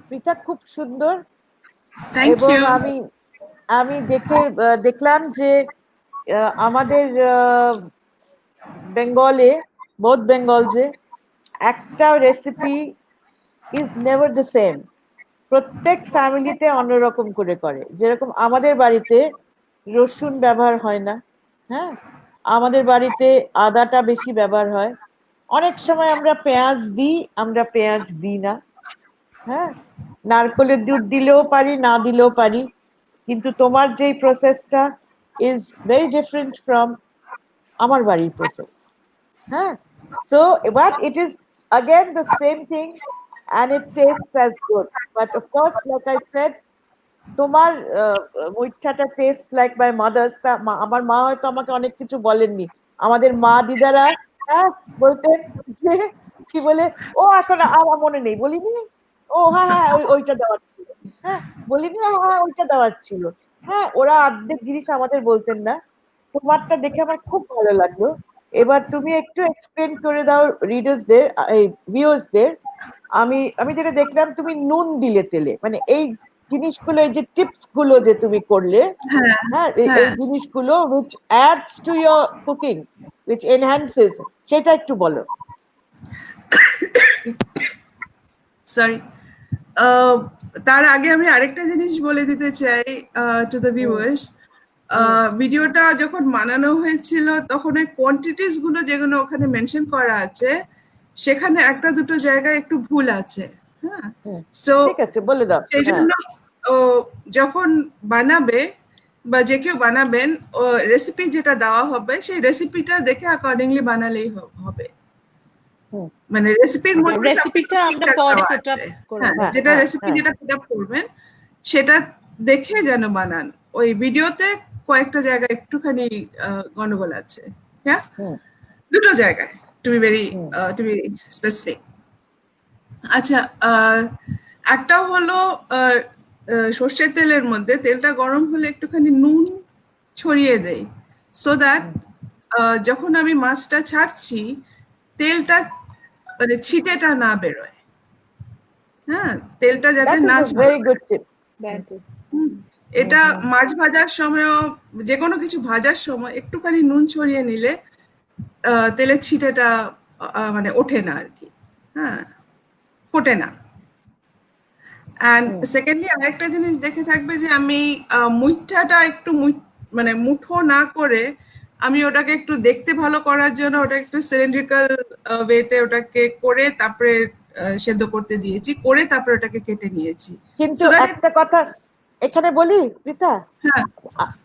পৃথা খুব সুন্দর। থ্যাংক এবং ইউ। আমি দেখলাম যে আমাদের বেঙ্গলে, বোথ বেঙ্গল, যে একটা recipe is never the same. প্রত্যেক ফ্যামিলিতে অন্যরকম করে করে। যেরকম আমাদের বাড়িতে রসুন ব্যবহার হয় না, হ্যাঁ, আমাদের বাড়িতে আদাটা বেশি ব্যবহার হয়। অনেক সময় আমরা পেঁয়াজ দিই, আমরা পেঁয়াজ দিই না। হ্যাঁ, নারকেলের দুধ দিলেও পারি, না দিলেও পারি, কিন্তু তোমার যেই প্রসেসটা ইজ ভেরি ডিফারেন্ট ফ্রম আমার বাড়ির প্রসেস। হ্যাঁ, so but it is again the same thing and it tastes as good, but of course like I said, তোমার মুইঠাটা টেস্ট লাইক মাই মাদার্স। তা আমার মা হয়তো আমাকে অনেক কিছু বলেননি, আমাদের মা দিদারা হ্যাঁ বলতেন যে কি বলে, ও এখন আমার মনে নেই, বলিনি, ও হ্যাঁ হ্যাঁ ওইটা দেওয়ার ছিল, হ্যাঁ বলিনি, হ্যাঁ হ্যাঁ ওইটা দেওয়ার ছিল। হ্যাঁ, ওরা অর্ধেক জিনিস আমাদের বলতেন না। তোমারটা দেখে আমার খুব ভালো লাগলো। এবার তুমি একটু এক্সপ্লেন করে দাও রিডার্সদের, এই ভিউয়ার্সদের। আমি আমি যেটা দেখলাম তুমি নুন দিলে তেলে, মানে এই জিনিসগুলো, এই যে টিপস গুলো যে তুমি করলে, হ্যাঁ হ্যাঁ এই হ্যাঁ জিনিসগুলো which adds to your cooking, which enhances, সেটা একটু বলো। সরি, তার আগে আমি আরেকটা জিনিস বলে দিতে চাই টু দ্য ভিউয়ার্স। ভিডিওটা যখন বানানো হয়েছিল তখন ওই কোয়ান্টিটিস গুলো যেগুলো ওখানে মেনশন করা আছে সেখানে একটা দুটো জায়গায় একটু ভুল আছে। হ্যাঁ, সো ঠিক আছে, বলে দাও। সেই জন্য যখন বানাবে বা যে কেউ বানাবেন, রেসিপি যেটা দেওয়া হবে সেই রেসিপিটা দেখে অ্যাকর্ডিংলি বানালেই হবে। মানে রেসিপির মধ্যে রেসিপিটা আমরা পরে পুট আপ করব, যেটা রেসিপি যেটা পুট আপ করবেন সেটা দেখে যেন বানান। ওই ভিডিওতে কয়েকটা জায়গায় একটুখানি গন্ডগোল আছে। হ্যাঁ, দুটো জায়গায়, টু বি ভেরি স্পেসিফিক। আচ্ছা, একটা হলো সর্ষের তেলের মধ্যে তেলটা গরম হলে একটুখানি নুন ছড়িয়ে দেই, সো দ্যাট যখন আমি মাছটা ছাড়ছি তেলটা মানে ছিটেটা না বেরোয়। হ্যাঁ, তেলটা যাতে না ভেরি গুড টিপ। এটা মাছ ভাজার সময়ও, যে কোনো কিছু ভাজার সময় একটুখানি নুন ছড়িয়ে নিলে তেলের ছিটেটা মানে ওঠে না আর কি। হ্যাঁ, ফোটে না। অ্যান্ড সেকেন্ডলি আরেকটা জিনিস দেখে থাকবে যে আমি মুইঠাটা একটু মানে মুঠো না করে আমি ওটাকে একটু দেখতে ভালো করার জন্য ওটা একটু সিলিন্ড্রিক্যাল ওয়েতে ওটাকে করে তারপরে সেদ্ধ করতে দিয়েছি, করে তারপরে ওটাকে কেটে নিয়েছি। কিন্তু একটা কথা এখানে বলি প্রীতা,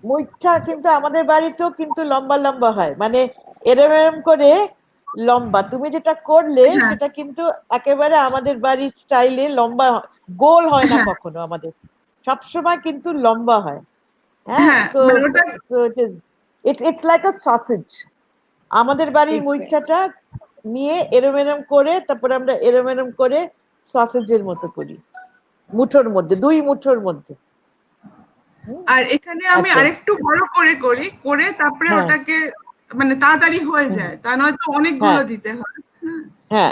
মুইঠা কিন্তু আমাদের বাড়িতেও কিন্তু লম্বা লম্বা হয়, মানে এরম এরম করে লম্বা। তুমি যেটা করলে সেটা কিন্তু একেবারে আমাদের বাড়ির স্টাইলে লম্বা, গোল হয় না কখনো, আমাদের সবসময় কিন্তু লম্বা হয়। হ্যাঁ, so it's like a sausage. আমাদের বাড়ির মুইঠাটা নিয়ে এরম এরম করে তারপরে আমরা এরম এরম করে সসেজের মতো করি, মুঠোর মধ্যে, দুই মুঠোর মধ্যে। আর এখানে আমি আরেকটু বড় করে করি, করে তারপরে ওটাকে মানে তাড়াতাড়ি হয়ে যায়, তা নয়তো অনেকগুলো দিতে হয়।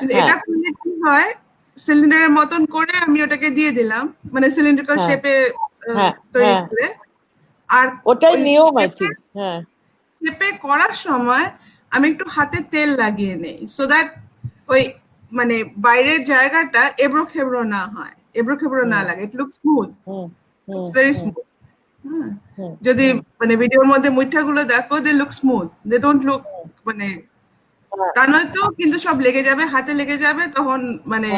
কিন্তু এটা করলে কি হয়, সিলিন্ডারের মতন করে আমি ওটাকে দিয়ে দিলাম, মানে সিলিন্ড্রিক্যাল শেপে তৈরি করে। আর ওটাই নিয়ম আই থিংক। হ্যাঁ, শেপে করার সময় আমি একটু হাতে তেল লাগিয়ে নেই, সো দ্যাট ওই মানে বাইরের জায়গাটা এবড়ো খেবড়ো না হয়, এবড়ো খেবড়ো না লাগে, it looks smooth, it's very smooth. যদি মানে ভিডিওর মধ্যে মুইঠাগুলো দেখো, they look smooth, they don't look মানে, তা নয়তো কিন্তু সব লেগে যাবে, হাতে লেগে যাবে, তখন মানে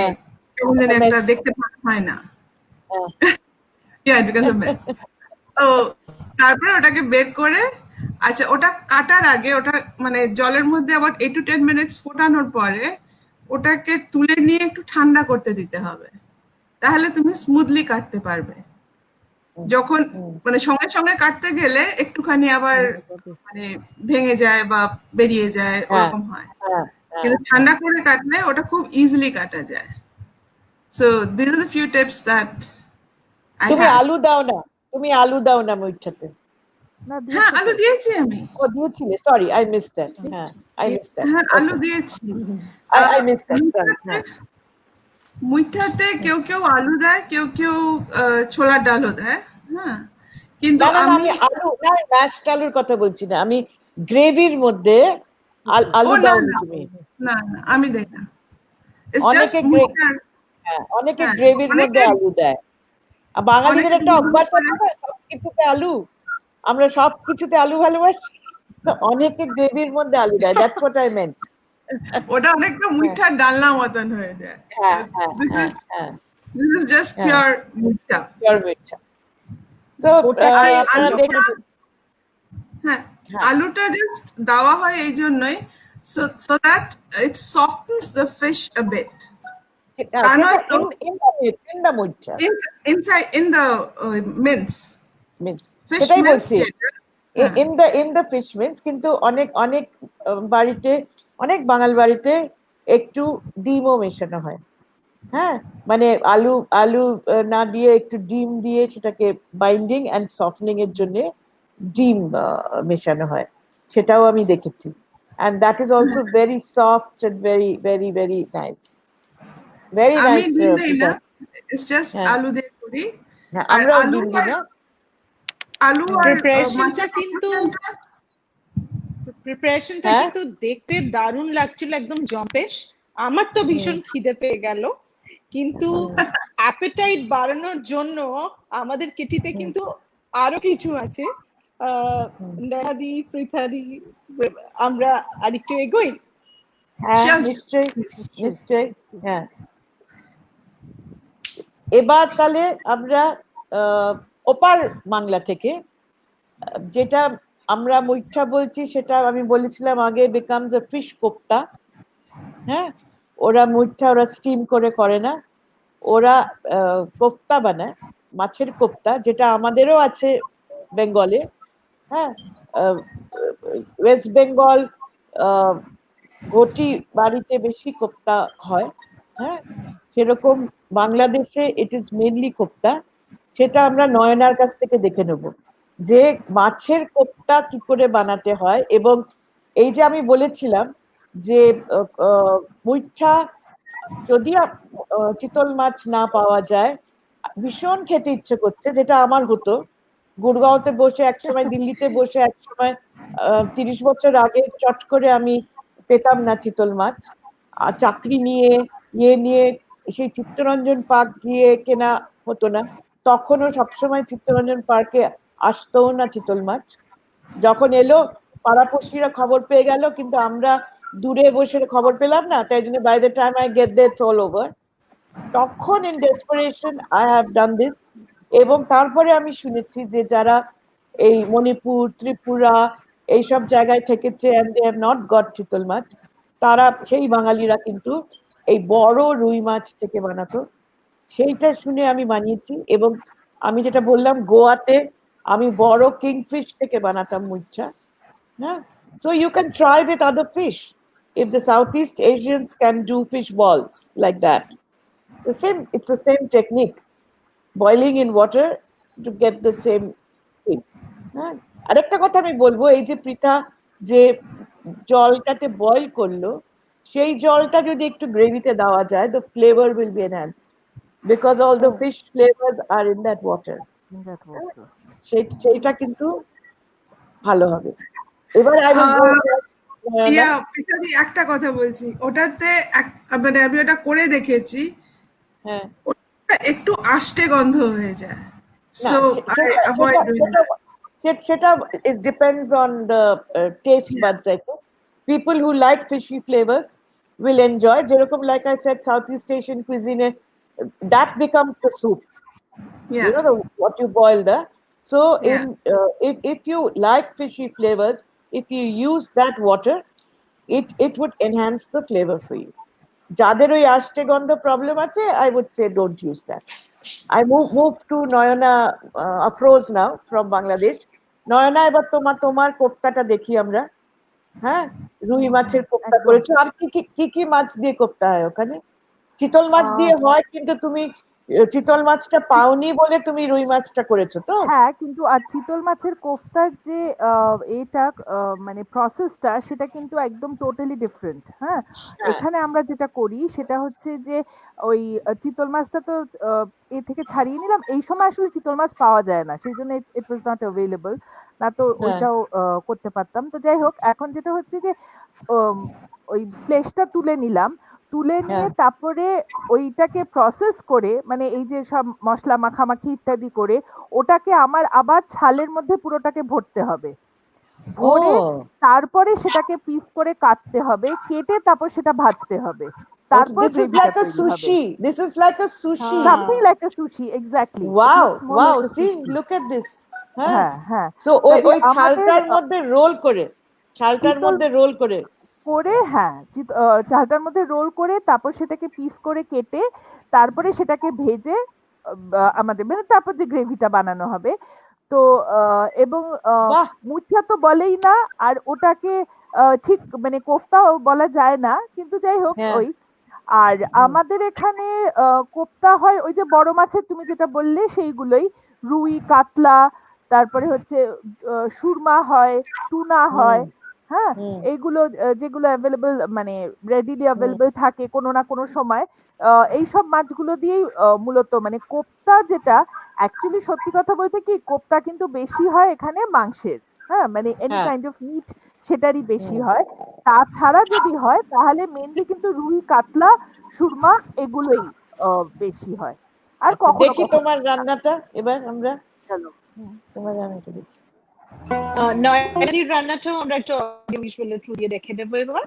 কেমন যেন একটা দেখতে ভালো হয় না। তো তারপরে ওটাকে বের করে, আচ্ছা ওটা কাটার আগে ওটা মানে জলের মধ্যে আবার 8 to 10 মিনিটস ফোটানোর পরে ওটাকে তুলে নিয়ে একটু ঠান্ডা করতে দিতে হবে, তাহলে তুমি স্মুথলি কাটতে পারবে। যখন মানে সঙ্গে সঙ্গে কাটতে গেলে একটুখানি আবার মানে ভেঙে যায় বা বেরিয়ে যায়, ওরকম হয়। কিন্তু ঠান্ডা করে কাটলে ওটা খুব ইজিলি কাটা যায়। So this are the few tips that I have. তুমি আলু দাও না, তুমি আলু দাও না মুইঠাতে? হ্যাঁ, আলু দিয়েছি আমি। ও দিয়েছিলে, সরি আই মিসড দ্যাট। হ্যাঁ, আই মিসড দ্যাট। হ্যাঁ, আলু দিয়েছি, আই মিসড দ্যাট, সরি। হ্যাঁ, মুইঠাতে কেউ কেউ আলু দেয়, কেউ কেউ ছোলার ডালও দেয়। হ্যাঁ, কিন্তু আমি আলু না, ম্যাশড আলুর কথা বলছি না, আমি গ্রেভির মধ্যে আলু দাও তুমি? না না, আমি দেই না। অনেকে গ্রেভির মধ্যে আলু দেয়। বাঙালিদের একটা অভ্যাস আছে না, সবকিছুতে আলু, আমরা সবকিছুতে আলু ভালোবাসি। অনেকে গ্রেভির মধ্যে আলু দেয়, দ্যাটস হোয়াট আই মেন্ট। ওটা অনেকটা মুইঠার ডালনা মতন হয়ে যায়। হ্যাঁ হ্যাঁ This হ্যাঁ is হ্যাঁ this is just হ্যাঁ pure মুইঠা। পিওর মিঠা। তো ওটাকে আপনারা আলুটা- দেখে হ্যাঁ, হ্যাঁ। আলুটা জাস্ট দেওয়া হয় এই জন্যই so that it softens the fish a bit. In the মুঠা Inside in the mince. Fish সেটাই mince বলছি, যেটা, হ্যাঁ। In the fish means. কিন্তু অনেক অনেক বাড়িতে, অনেক বাঙাল বাড়িতে একটু ডিমও মেশানো হয়। হ্যাঁ, মানে আলু আলু না দিয়ে একটু ডিম দিয়ে সেটাকে বাইন্ডিং এন্ড সফটনিং এর জন্য ডিম মেশানো হয়, সেটাও আমি দেখেছি। and that is also very soft and very very very nice, very আমি nice. ডিম দেই না, Pita. it's just হ্যাঁ। আলু দিয়ে করি। হ্যাঁ, আর আমরাও আলু ডিম দিই আর না। আলু আর প্রিপারেশনটা মাছের কিন্তু হ্যাঁ। কিন্তু দেখতে দারুণ লাগছিল, একদম জম্পেশ। আমার তো ভীষণ খিদে পেয়ে গেল, কিন্তু অ্যাপেটাইট বাড়ানোর জন্য আমাদের কিটিতে কিন্তু আরো কিছু আছে। নেহাদি, পৃথাদি, আমরা আরেকটু এগোই। হ্যাঁ, Sure. নিশ্চয়ই নিশ্চয়ই। হ্যাঁ, এবার তাহলে আমরা ওপার বাংলা থেকে যেটা আমরা মুইঠা বলছি, সেটা আমি বলেছিলাম আগে becomes a fish কোপ্তা। হ্যাঁ, ওরা মুইঠা ওরা স্টিম করে না, ওরা কোপ্তা বানায়, মাছের কোপ্তা, যেটা আমাদেরও আছে বেঙ্গলে। হ্যাঁ, ওয়েস্ট বেঙ্গল ঘটি বাড়িতে বেশি কোপ্তা হয়। হ্যাঁ, সেরকম বাংলাদেশে ইট ইজ মেনলি কোপ্তা। সেটা আমরা নয়নার কাছ থেকে দেখে নেব যে মাছের কোপ্তা কি করে বানাতে হয়। এবং এই যে আমি বলেছিলাম যে মুইঠা যদি চিতল মাছ না পাওয়া যায়, ভীষণ খেতে ইচ্ছে করছে, যেটা আমার হতো গুড়গাঁওতে বসে একসময়, দিল্লিতে বসে একসময় 30 বছর আগে চট করে আমি পেতাম না চিতল মাছ। আর চাকরি নিয়ে নিয়ে সেই চিত্তরঞ্জন পার্ক গিয়ে কেনা হতো না, তখনও সবসময় চিত্তরঞ্জন পার্কে আসতো না চিতল মাছ। যখন এলো পাড়াপড়শিরা খবর পেয়ে গেল, কিন্তু আমরা দূরে বসে খবর পেলাম না, তাই জন্য by the time I get that all over. তখন in desperation I have done this. এবং তারপরে আমি শুনেছি যে যারা এই মণিপুর, ত্রিপুরা এইসব জায়গায় থেকেছে and they have not got চিতল মাছ, তারা সেই বাঙালিরা কিন্তু এই বড় রুই মাছ থেকে বানাতো। সেইটা শুনে আমি বানিয়েছি। এবং আমি যেটা বললাম, গোয়াতে আমি বড় কিংফিশ থেকে বানাতাম মুইঠা। হ্যাঁ, so you can try with other fish if the Southeast Asians can do fish balls like that. It's the same technique, boiling in water to get the same thing. হ্যাঁ, আরেকটা কথা আমি বলবো, এই যে পৃথা যে জলটাতে বয়েল করলো, সেই জলটা যদি একটু গ্রেভিতে দেওয়া যায়, the flavor will be enhanced because all the fish flavors are in that water. In that water. সেইটা কিন্তু ভালো হবে। এবার I will go পিতাদি একটা কথা বলছি, ওটাতে মানে আমি ওটা করে দেখেছি, হ্যাঁ, ওটা একটু আষ্টে গন্ধ হয়ে যায়, না, so I avoid doing that. সেটা it depends on the taste buds. I think people who like fishy flavors will enjoy, যেরকম like I said, Southeast Asian cuisine, that becomes the soup. Yeah. You know, what you boil there. So Yeah. if you like fishy flavors, if you use that water, it would enhance the flavor for you. যাদের ওই আষ্টে গন্ধ problem আছে, I would say don't use that. I move to Noyana Afroz now from Bangladesh. Noyana, এবার তোমার কোপ্তাটা দেখি আমরা। হ্যাঁ, রুই মাছের কোপ্তা করেছো, আর কি কি মাছ দিয়ে কোপ্তা হয় ওখানে? চিতল মাছ দিয়ে হয়, কিন্তু তুমি চিতল মাছটা পাওনি বলে তুমি রুই মাছটা করেছো তো? হ্যাঁ, কিন্তু আর চিতল মাছের কোফতার যে এটা মানে প্রসেসটা, সেটা কিন্তু একদম টোটালি ডিফারেন্ট। হ্যাঁ, এখানে আমরা যেটা করি সেটা হচ্ছে যে ওই চিতল মাছটা তো এ থেকে ছাড়িয়ে নিলাম। এই সময় আসলে চিতল মাছ পাওয়া যায় না, সেই জন্য ইট ওয়াজ নট অ্যাভেলেবল, না তো ওইটাও করতে পারতাম। তো যাই হোক, এখন যেটা হচ্ছে যে ওই ফ্লেশটা তুলে নিলাম, তুলে নিয়ে তারপরে ওইটাকে প্রসেস করে, মানে এই যে সব মশলা মাখামাখি ইত্যাদি করে, ওটাকে আমার আবার ছালের মধ্যে পুরোটাকে ভরতে হবে। ভরে Oh, তারপরে সেটাকে পিস করে কাটতে হবে, কেটে তারপর সেটা ভাজতে হবে, oh, তারপর this is গ্রেভিটা like a তৈরি হবে। sushi. This is like a sushi. Something like a sushi, exactly, it Wow, looks more wow. Like a See, sushi. look at this. হ্যাঁ হ্যাঁ হ্যাঁ, সো ওই কাজে ওই আমাদের ছালটার মধ্যে রোল করে, ছালটার চিতল মধ্যে রোল করে। করে, হ্যাঁ, চালটার মধ্যে রোল করে তারপর সেটাকে পিস করে কেটে তারপরে সেটাকে ভেজে আমাদের মানে তারপর যে গ্রেভিটা বানানো হবে। তো এবং বাহ, মুঠিয়া তো বলেই না, আর ওটাকে ঠিক মানে কোফতাও বলা যায় না, কিন্তু যাই হোক হ্যাঁ ওই। আর আমাদের এখানে কোফতা হয় ওই যে বড় মাছের তুমি যেটা বললে সেইগুলোই, রুই, কাতলা, তারপরে হচ্ছে সুরমা হয়, টুনা হুম হয়। হ্যাঁ, হুম এইগুলো যেগুলো অ্যাভেলেবল মানে রেডিলি হুম অ্যাভেলেবল থাকে কোনো না কোনো সময়, এইসব মাছগুলো দিয়েই মূলত মানে কোপ্তা যেটা, অ্যাকচুয়ালি সত্যি কথা বলতে কি কোপ্তা কিন্তু বেশি হয় এখানে মাংসের। হ্যাঁ, মানে এনি হ্যাঁ কাইন্ড অফ মিট সেটারই বেশি হুম হয়। তাছাড়া যদি হয় তাহলে মেনলি কিন্তু রুই, কাতলা, সুরমা এগুলোই বেশি হয়। আর আচ্ছা কখনো দেখি কখনো তোমার রান্নাটা এবার আমরা, চলো। হুম। তোমার রান্নাটা দেখি। নয়নাদির রান্নাটাও আমরা একটা অডিও ভিজুয়ালের থ্রু দিয়ে দেখে দেবো এবার।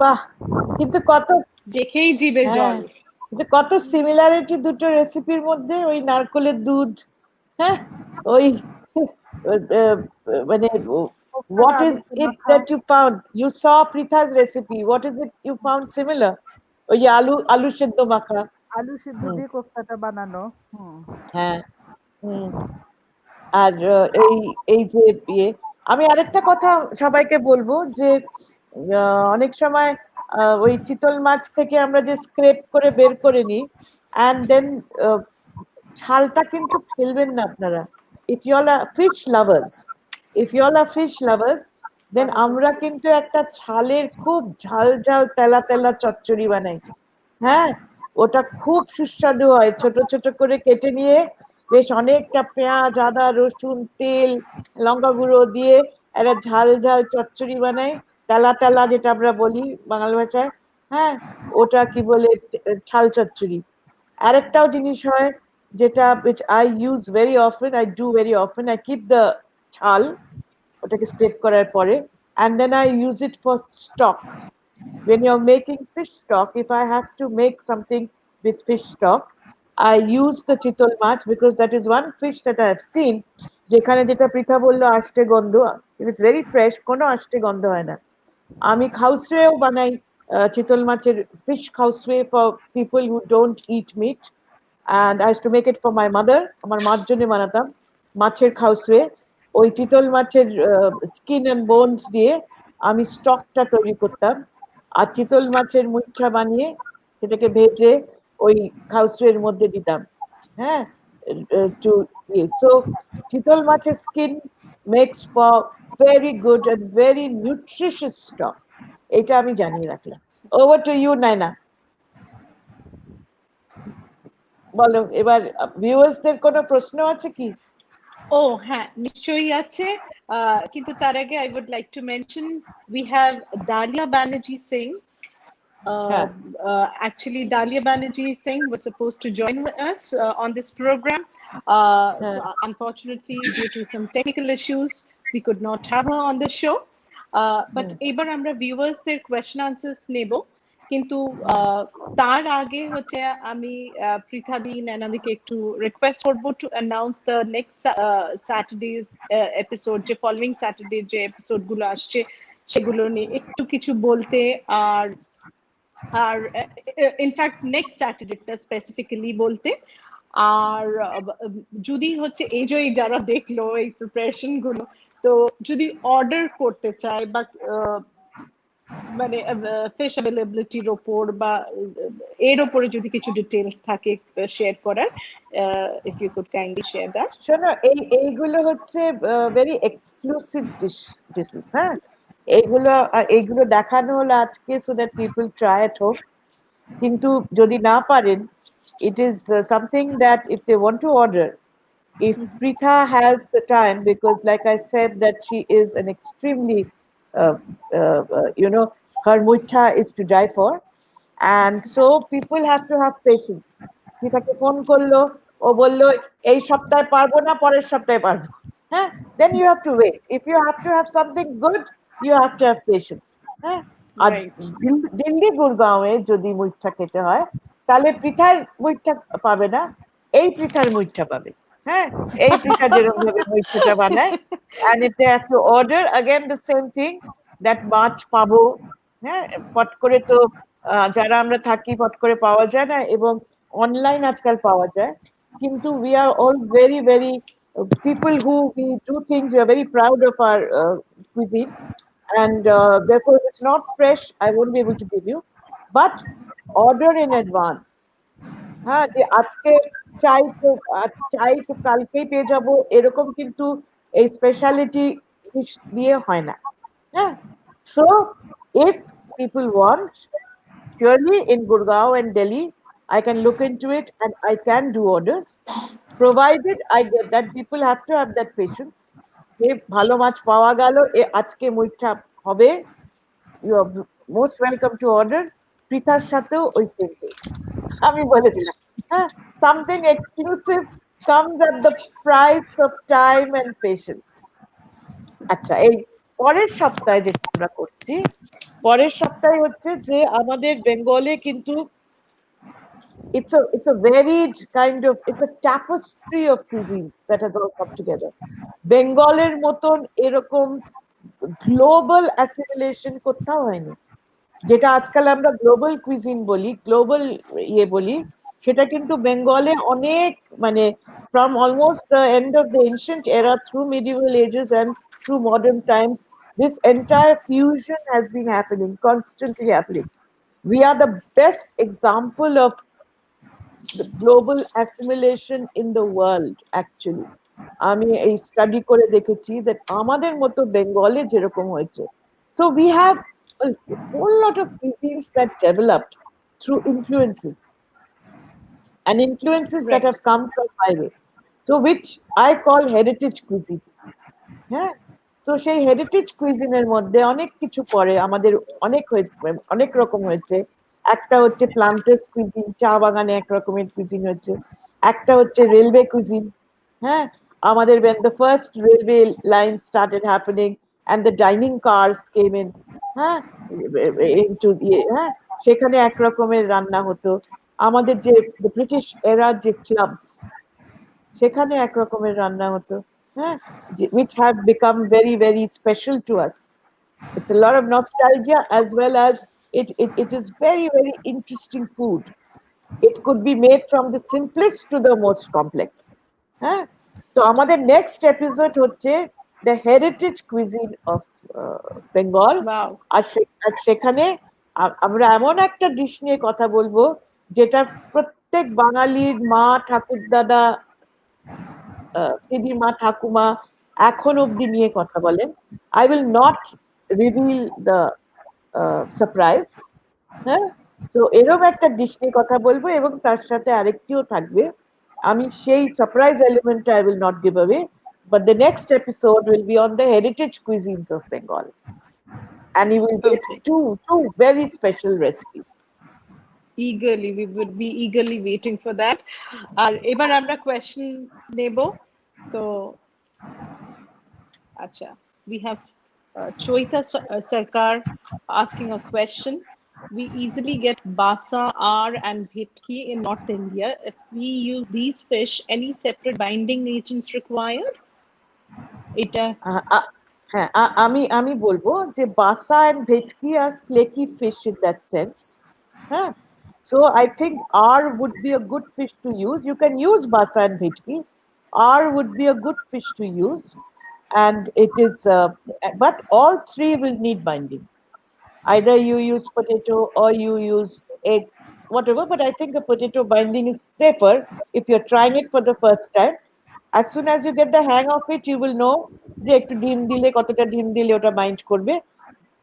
বাহ, কিন্তু কত দেখেই জিভে হ্যাঁ, জল। কিন্তু কত সিমিলারিটি দুটো রেসিপির মধ্যে, ওই নারকেলের দুধ, হ্যাঁ, ওই মানে what is it that you found? You saw Pritha's recipe. What is it you found similar? ওই যে আলু সেদ্ধ মাখা। আলু সিদ্ধ হুম, দিয়ে কোফতাটা বানানো। হ্যাঁ, হুম। আর এই এই যে ইয়ে, আমি আরেকটা কথা সবাইকে বলবো যে অনেক সময় ওই চিতল মাছ থেকে আমরা যে স্ক্রেপ করে বের করে নিই, অ্যান্ড দেন ছালটা কিন্তু ফেলবেন না আপনারা। If you all are fish lovers, then আমরা কিন্তু একটা ছালের খুব ঝাল ঝাল তেলা তেলা চচ্চড়ি বানাই। হ্যাঁ, ওটা খুব সুস্বাদু হয়। ছোট ছোট করে কেটে নিয়ে বেশ অনেকটা পেঁয়াজ, আদা, রসুন, তেল, লঙ্কা গুঁড়ো দিয়ে একটা ঝাল ঝাল চচ্চড়ি বানাই, তেলা তেলা যেটা আমরা বলি বাঙালি ভাষায়। হ্যাঁ, ওটা কি বলে, ছাল চচ্চড়ি। আরেকটাও জিনিস হয় যেটা which I use very often, I do very often, I keep the ছাল ওটাকে স্ক্রেপ করার পরে, and then I use it for stock. When you're making fish stock, if I have to make something with fish stock, I use the চিতল মাছ, because that is one fish that I have seen যেখানে যেটা পৃথা বললো আষ্টে গন্ধ, it is very fresh, কোনো আষ্টে গন্ধ হয় না। আমি খাউসুয়েও বানাই, চিতল মাছের fish খাউসুয়ে for people who don't eat meat, and I used to make it for my mother, আমার মার জন্য বানাতাম মাছের খাউসুয়ে। ওই চিতল মাছের স্কিন এন্ড বোনস দিয়ে আমি স্টকটা তৈরি করতাম, আর চিতল মাছের মুইঠা বানিয়ে সেটাকে ভেজে ওই খাউসুয়ের মধ্যে দিতাম। হ্যাঁ, টু সো চিতল মাছের skin makes for very good and very nutritious stock. এটা আমি জানিয়ে রাখলাম। Over to you Naina. বলো এবার, ভিউয়ার্সদের কোনো প্রশ্ন আছে কি? ও হ্যাঁ, নিশ্চয়ই আছে। কিন্তু তার আগে I would like to mention we have Dalia Banerjee Singh. Actually, Dalia Banerjee Singh was supposed to join us on this program. So unfortunately, due to some technical issues, we could not have her on the show. But এবার আমরা ভিউয়ার্সদের question answers নেব, কিন্তু তার আগে হচ্ছে আমি পৃথাদি নানাদিকে একটু রিকোয়েস্ট করব to announce the next স্যাটারডেজ episode, যে ফলোইং স্যাটারডে যে এপিসোড গুলো আসছে সেগুলো নিয়ে একটু কিছু বলতে, আর ইনফ্যাক্ট নেক্সট স্যাটারডেটা স্পেসিফিক্যালি বলতে। আর যদি হচ্ছে এই যে যারা দেখলো এই প্রিপারেশন গুলো, তো যদি অর্ডার করতে চায় বা মানে ফিশ অ্যাভেলেবিলিটির ওপর বা এর ওপরে যদি কিছু ডিটেলস থাকে শেয়ার করার, if you could kindly share that. শোনো, এইগুলো হচ্ছে ভেরি এক্সক্লুসিভ ডিশেস। হ্যাঁ, এইগুলো দেখানো হলো আজকে so that people try at home. কিন্তু যদি না পারেন, it is something that if they want to order, if Pritha has the time, because like I said that she is an extremely her muitha is to die for, and so people have to have patience. Prithaকে phone করলো, ও বললো এই সপ্তাহে পারবো না, পরের সপ্তাহে পারবো। হ্যাঁ, then you have to wait. If you have to have something good, you have to have patience. হ্যাঁ, আর দিল্লি গুরগাঁওয়ে যদি মুইঠা খেতে হয় তাহলে পৃথার মুইঠা পাবে না, এই পৃথার মুইঠা পাবে। হ্যাঁ, এই পৃথা যেরকম ভাবে মুইঠাটা বানায়, and if they have to order, again the same thing, that মাছ পাবো। হ্যাঁ, পট করে তো যারা আমরা থাকি পট করে পাওয়া যায় না, এবং অনলাইন আজকাল পাওয়া যায়। কিন্তু we are all very very people who we do things, we are very proud of our cuisine, and therefore if it's not fresh I won't be able to give you, but order in advance. হ্যাঁ, যে আজকে চাই তো কালকেই পেয়ে যাবো এরকম কিন্তু এই স্পেশালিটি ফিশ দিয়ে হয় না। হ্যাঁ, so if people want, surely in Gurgaon and Delhi I can look into it and I can do orders, provided I get that people have to have that patience. যে ভালো মাছ পাওয়া গেল, আজকে মুইঠা হবে, you are most welcome to order. পৃথার সাথেও ওই same আমি বলে দিলাম। হ্যাঁ, something exclusive comes at the price of time and patience. আচ্ছা, এই পরের সপ্তাহে যেটা আমরা করছি, পরের সপ্তাহে হচ্ছে যে আমাদের বেঙ্গলে কিন্তু it's a varied kind of, it's a tapestry of cuisines that has all come together. বেঙ্গলের মতন এরকম গ্লোবাল অ্যাসিমিলেশন কোথাও হয়নি। যেটা আজকাল আমরা গ্লোবাল কুইজিন বলি, গ্লোবাল বলি, সেটা কিন্তু বেঙ্গলে অনেক, মানে from almost the end of the ancient era through medieval ages and through modern times, this entire fusion has been happening, constantly happening. We are the best example of the global assimilation in the world actually. আমি এই study করে দেখেছি that আমাদের মতো বেঙ্গলে যেরকম হয়েছে. So we have a whole lot of cuisines that developed through influences and influences that Right. have come from highway. So which I call heritage cuisine. হ্যাঁ, সো সেই হেরিটেজ কুইজিনের মধ্যে অনেক কিছু পড়ে আমাদের, অনেক রকম হয়েছে। একটা হচ্ছে প্লান্টার্স কুইজিন, চা বাগানে এক রকমের কুইজিন হচ্ছে। একটা হচ্ছে রেলওয়ে কুইজিন। হ্যাঁ, আমাদের when the first railway line started happening and the dining cars came in, হ্যাঁ, into হ্যাঁ, সেখানে এক রকমের রান্না হতো। আমাদের যে ব্রিটিশ এরা যে ক্লাবস, সেখানে এক রকমের রান্না হতো, হ্যাঁ, which have become very very special to us. It's a lot of nostalgia as well as it is very very interesting food. It could be made from the simplest to the most complex. হ্যাঁ, তো আমাদের next episode হচ্ছে the heritage cuisine of Bengal. Wow. আর সেখানে আমরা এমন একটা dish নিয়ে কথা বলবো যেটা প্রত্যেক বাঙালির মা, ঠাকুরদাদা, দিদিমা, ঠাকুমা এখন অব্দি নিয়ে কথা বলেন। I will not reveal the surprise. হ্যাঁ, সো এরকম একটা ডিশ নিয়ে কথা বলবো এবং তার সাথে আরেকটিও থাকবে। আমি সেই surprise এলিমেন্টটা I will not give away, but the next episode will be on the heritage cuisines of Bengal, and you will get Okay. two very special recipes. Eagerly, we would be eagerly waiting for that. আর এবার আমরা questions নেব। তো আচ্ছা, we have Choita Sarkar asking a question. We easily get basa, R and bhetki in North India. If we use these fish, any separate binding agents required? এটা হ্যাঁ, আমি বলবো যে বাসা and ভেটকি are flaky fish in that sense. হ্যাঁ, so I think R would be a good fish to use. You can use basa and bhetki. R would be a good fish to use, and it is but all three will need binding. Either you use potato or you use egg, whatever, but I think a potato binding is safer if you're trying it for the first time. As soon as you get the hang of it, you will know যে একটু ডিম দিলে কতটা ডিম দিলে ওটা bind করবে।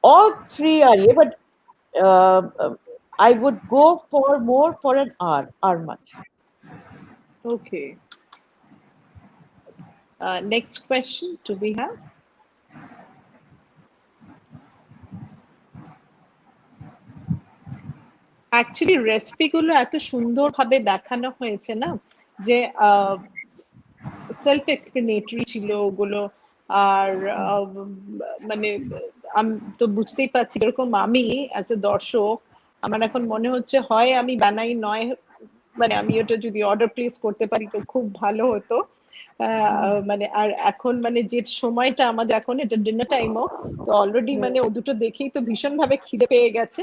All three are here, but I would go for more for an R much. okay. Next question, do we have? Actually, recipe গুলো এত সুন্দরভাবে দেখানো হয়েছে না, যে সেলফ এক্সপ্লেনেটরি ছিল ওগুলো। আর মানে আমি তো বুঝতেই পারছি, এরকম আমি অ্যাজ এ দর্শক আমার এখন মনে হচ্ছে হয় আমি বানাই, নয় মানে আমি ওটা যদি অর্ডার প্লেস করতে পারি তো খুব ভালো হতো। মানে আর এখন মানে যে সময়টা আমাদের এখন, এটা ডিনার টাইমও, তো অলরেডি মানে ও দুটো দেখেই তো ভীষণ ভাবে খিদে পেয়ে গেছে।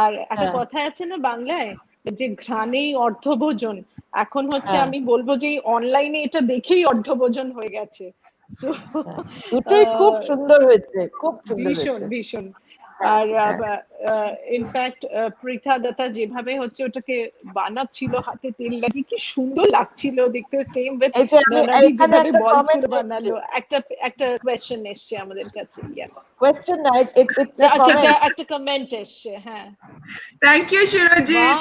আর একটা কথা আছে না বাংলায়, যে ঘ্রাণেই অর্ধভোজন, এখন হচ্ছে আমি বলবো যে অনলাইনে এটা দেখেই অর্ধভোজন হয়ে গেছে। দুটোই খুব সুন্দর হয়েছে, খুব সুন্দর ভীষণ হয়েছে। ভীষণ। আর ইনফ্যাক্ট পৃথা দত্তা যেভাবে হচ্ছে ওটাকে বানাচ্ছিল হাতে তেল লাগিয়ে, কি সুন্দর লাগছিল দেখতে। সেম উইথ এই যে আমি ননাদি এখানে যেভাবে একটা বলস কমেন্ট গুলো বানালো। একটা কোয়েশ্চেন এসছে আমাদের কাছে। কোয়েশ্চেন না, it's a আচ্ছা, comment. একটা কমেন্ট এসছে। হ্যাঁ, Thank you, Shirojit.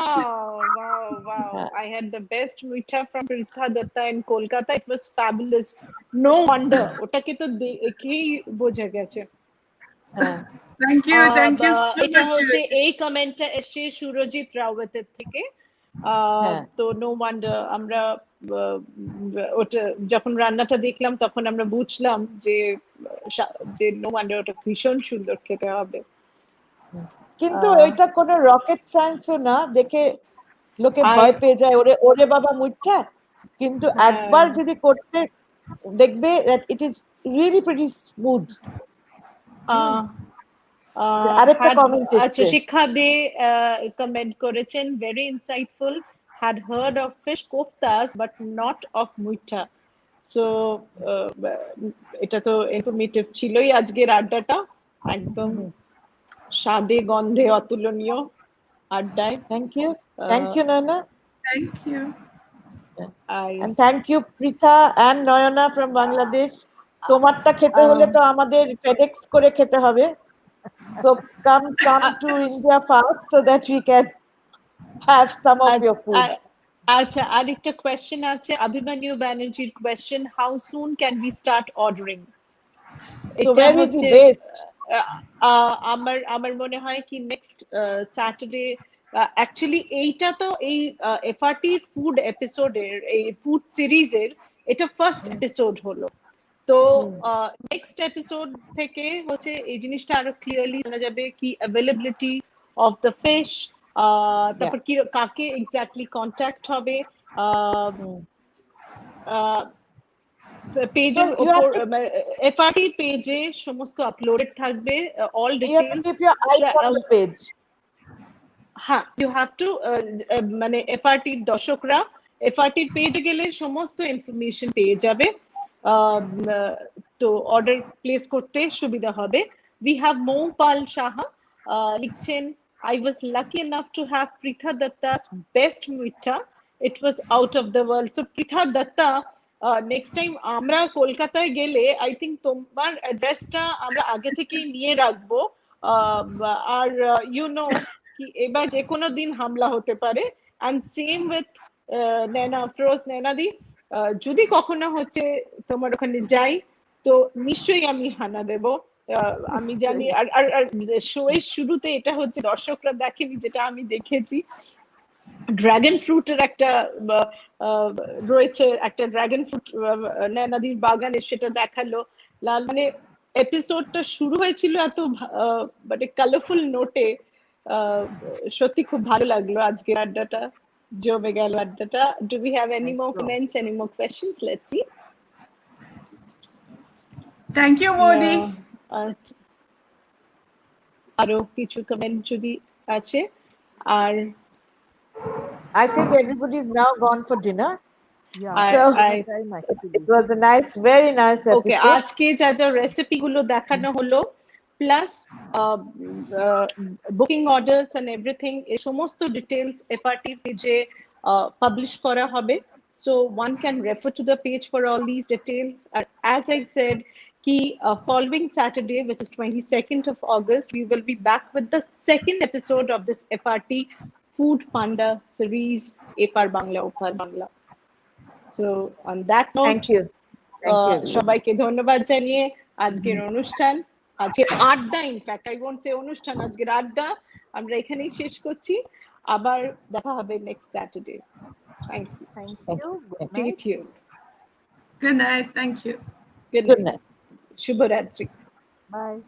wow, I had the best muita from Pritha Datta in Kolkata. It was fabulous. No wonder, ওটাকে তো দেখেই বোঝা গেছে। Thank you so এটা much, হচ্ছে Shirojit. এই কমেন্টটা এসছে সুরজিৎ রাওয়াতের থেকে। তো নো ওয়ান্ডার, আমরা ওটা যখন রান্নাটা দেখলাম তখন আমরা বুঝলাম যে নো ওয়ান্ডার ওটা ভীষণ সুন্দর খেতে হবে। কিন্তু এটা কোনো রকেট সায়েন্সও না, দেখে লোকে ভয় পেয়ে যায়, ওরে ওরে বাবা মুঠা, কিন্তু একবার যদি করতে দেখবে that it is really pretty smooth. আরেকটা কমেন্ট আচ্ছা, শিক্ষা দে কমেন্ট করেছেন, very insightful, had heard of fish koftas but not of muita. So এটা তো ইনফরমেটিভ ছিলই আজকের আড্ডাটা, একদম স্বাদে গন্ধে অতুলনীয়। Addai. Thank you. Thank you, Nana. Thank you. And thank you, Pritha and Noyana from Bangladesh. তোমারটা খেতে হলে তো আমাদের FedEx করে খেতে হবে. So come to India fast so that we can have some of your food. আচ্ছা, আরেকটা কোয়েশ্চেন আছে, অভিমন্যু ব্যানার্জির question, how soon can we start ordering? So where is the base? আমার মনে হয় কি নেক্সট স্যাটারডে, অ্যাকচুয়ালি এইটা তো এই এফআরটি ফুড এপিসোডের, এই ফুড সিরিজের এটা ফার্স্ট এপিসোড হলো। তো নেক্সট এপিসোড থেকে হচ্ছে এই জিনিসটা আরো ক্লিয়ারলি জানা যাবে কি অ্যাভেলেবিলিটি অফ দ্য ফিশ, তারপর কি কাকে এক্স্যাক্টলি কন্ট্যাক্ট হবে, পেজের উপর এফআরটি পেজে সমস্ত আপলোডেড থাকবে অল ডিটেইলস। পেজ, হ্যাঁ, ইউ হ্যাভ টু, মানে এফআরটি দর্শকরা এফআরটি পেজে গেলে সমস্ত ইনফরমেশন পেয়ে যাবে, তো অর্ডার প্লেস করতে সুবিধা হবে। উই হ্যাভ মৌপাল সাহা লিখছেন, I was lucky enough to have Pritha Datta's best মিঠা. It was out of the world. So Pritha Datta, next time আমরা কলকাতায় গেলে আই থিঙ্ক তোমার অ্যাড্রেসটা আমরা আগে থেকেই নিয়ে রাখবো, আর ইউ নো কি এবার যে কোনো দিন হামলা হতে পারে। And same with Naina, Firoz নেনাদি, যদি কখনো হচ্ছে তোমার ওখানে যাই তো নিশ্চয়ই আমি হানা দেব। আমি জানি, আর শো এর শুরুতে এটা হচ্ছে দর্শকরা দেখেনি, যেটা আমি দেখেছি, ড্রাগন ফ্রুটের একটা রয়েছে, একটা ড্রাগন ফ্রুট নেনাদির বাগানে, সেটা দেখালো। মানে এপিসোডটা শুরু হয়েছিল এত মানে কালারফুল নোটে, সত্যি খুব ভালো লাগলো আজকের আড্ডাটা, জমে গেল আড্ডাটা। Do we have any more comments, any more questions? Let's see. Thank you Modi. আরো কিছু কমেন্ট যদি আছে? আর I think everybody's now gone for dinner. Yeah, So it was a nice, very nice episode. Okay, আজকে যা যা recipe গুলো দেখানো হলো, plus booking orders and everything, এই সমস্ত ডিটেইলস এফআরটি পেজে পাবলিশ করা হবে, so one can refer to the page for all these details. As I said, following Saturday, which is 22nd of August, we will be back with the second episode of this FRT Food Panda series, Epar Bangla Opar Bangla. So on that note, thank you. সবাইকে ধন্যবাদ জানিয়ে আজকের অনুষ্ঠান, আজকের আড্ডা, in fact I won't সে অনুষ্ঠান, আজকের আড্ডা আমরা এখানেই শেষ করছি। আবার দেখা হবে next Saturday. Thank you. Stay tuned. Good night. Thank you. Good night. শুভরাত্রি। Bye.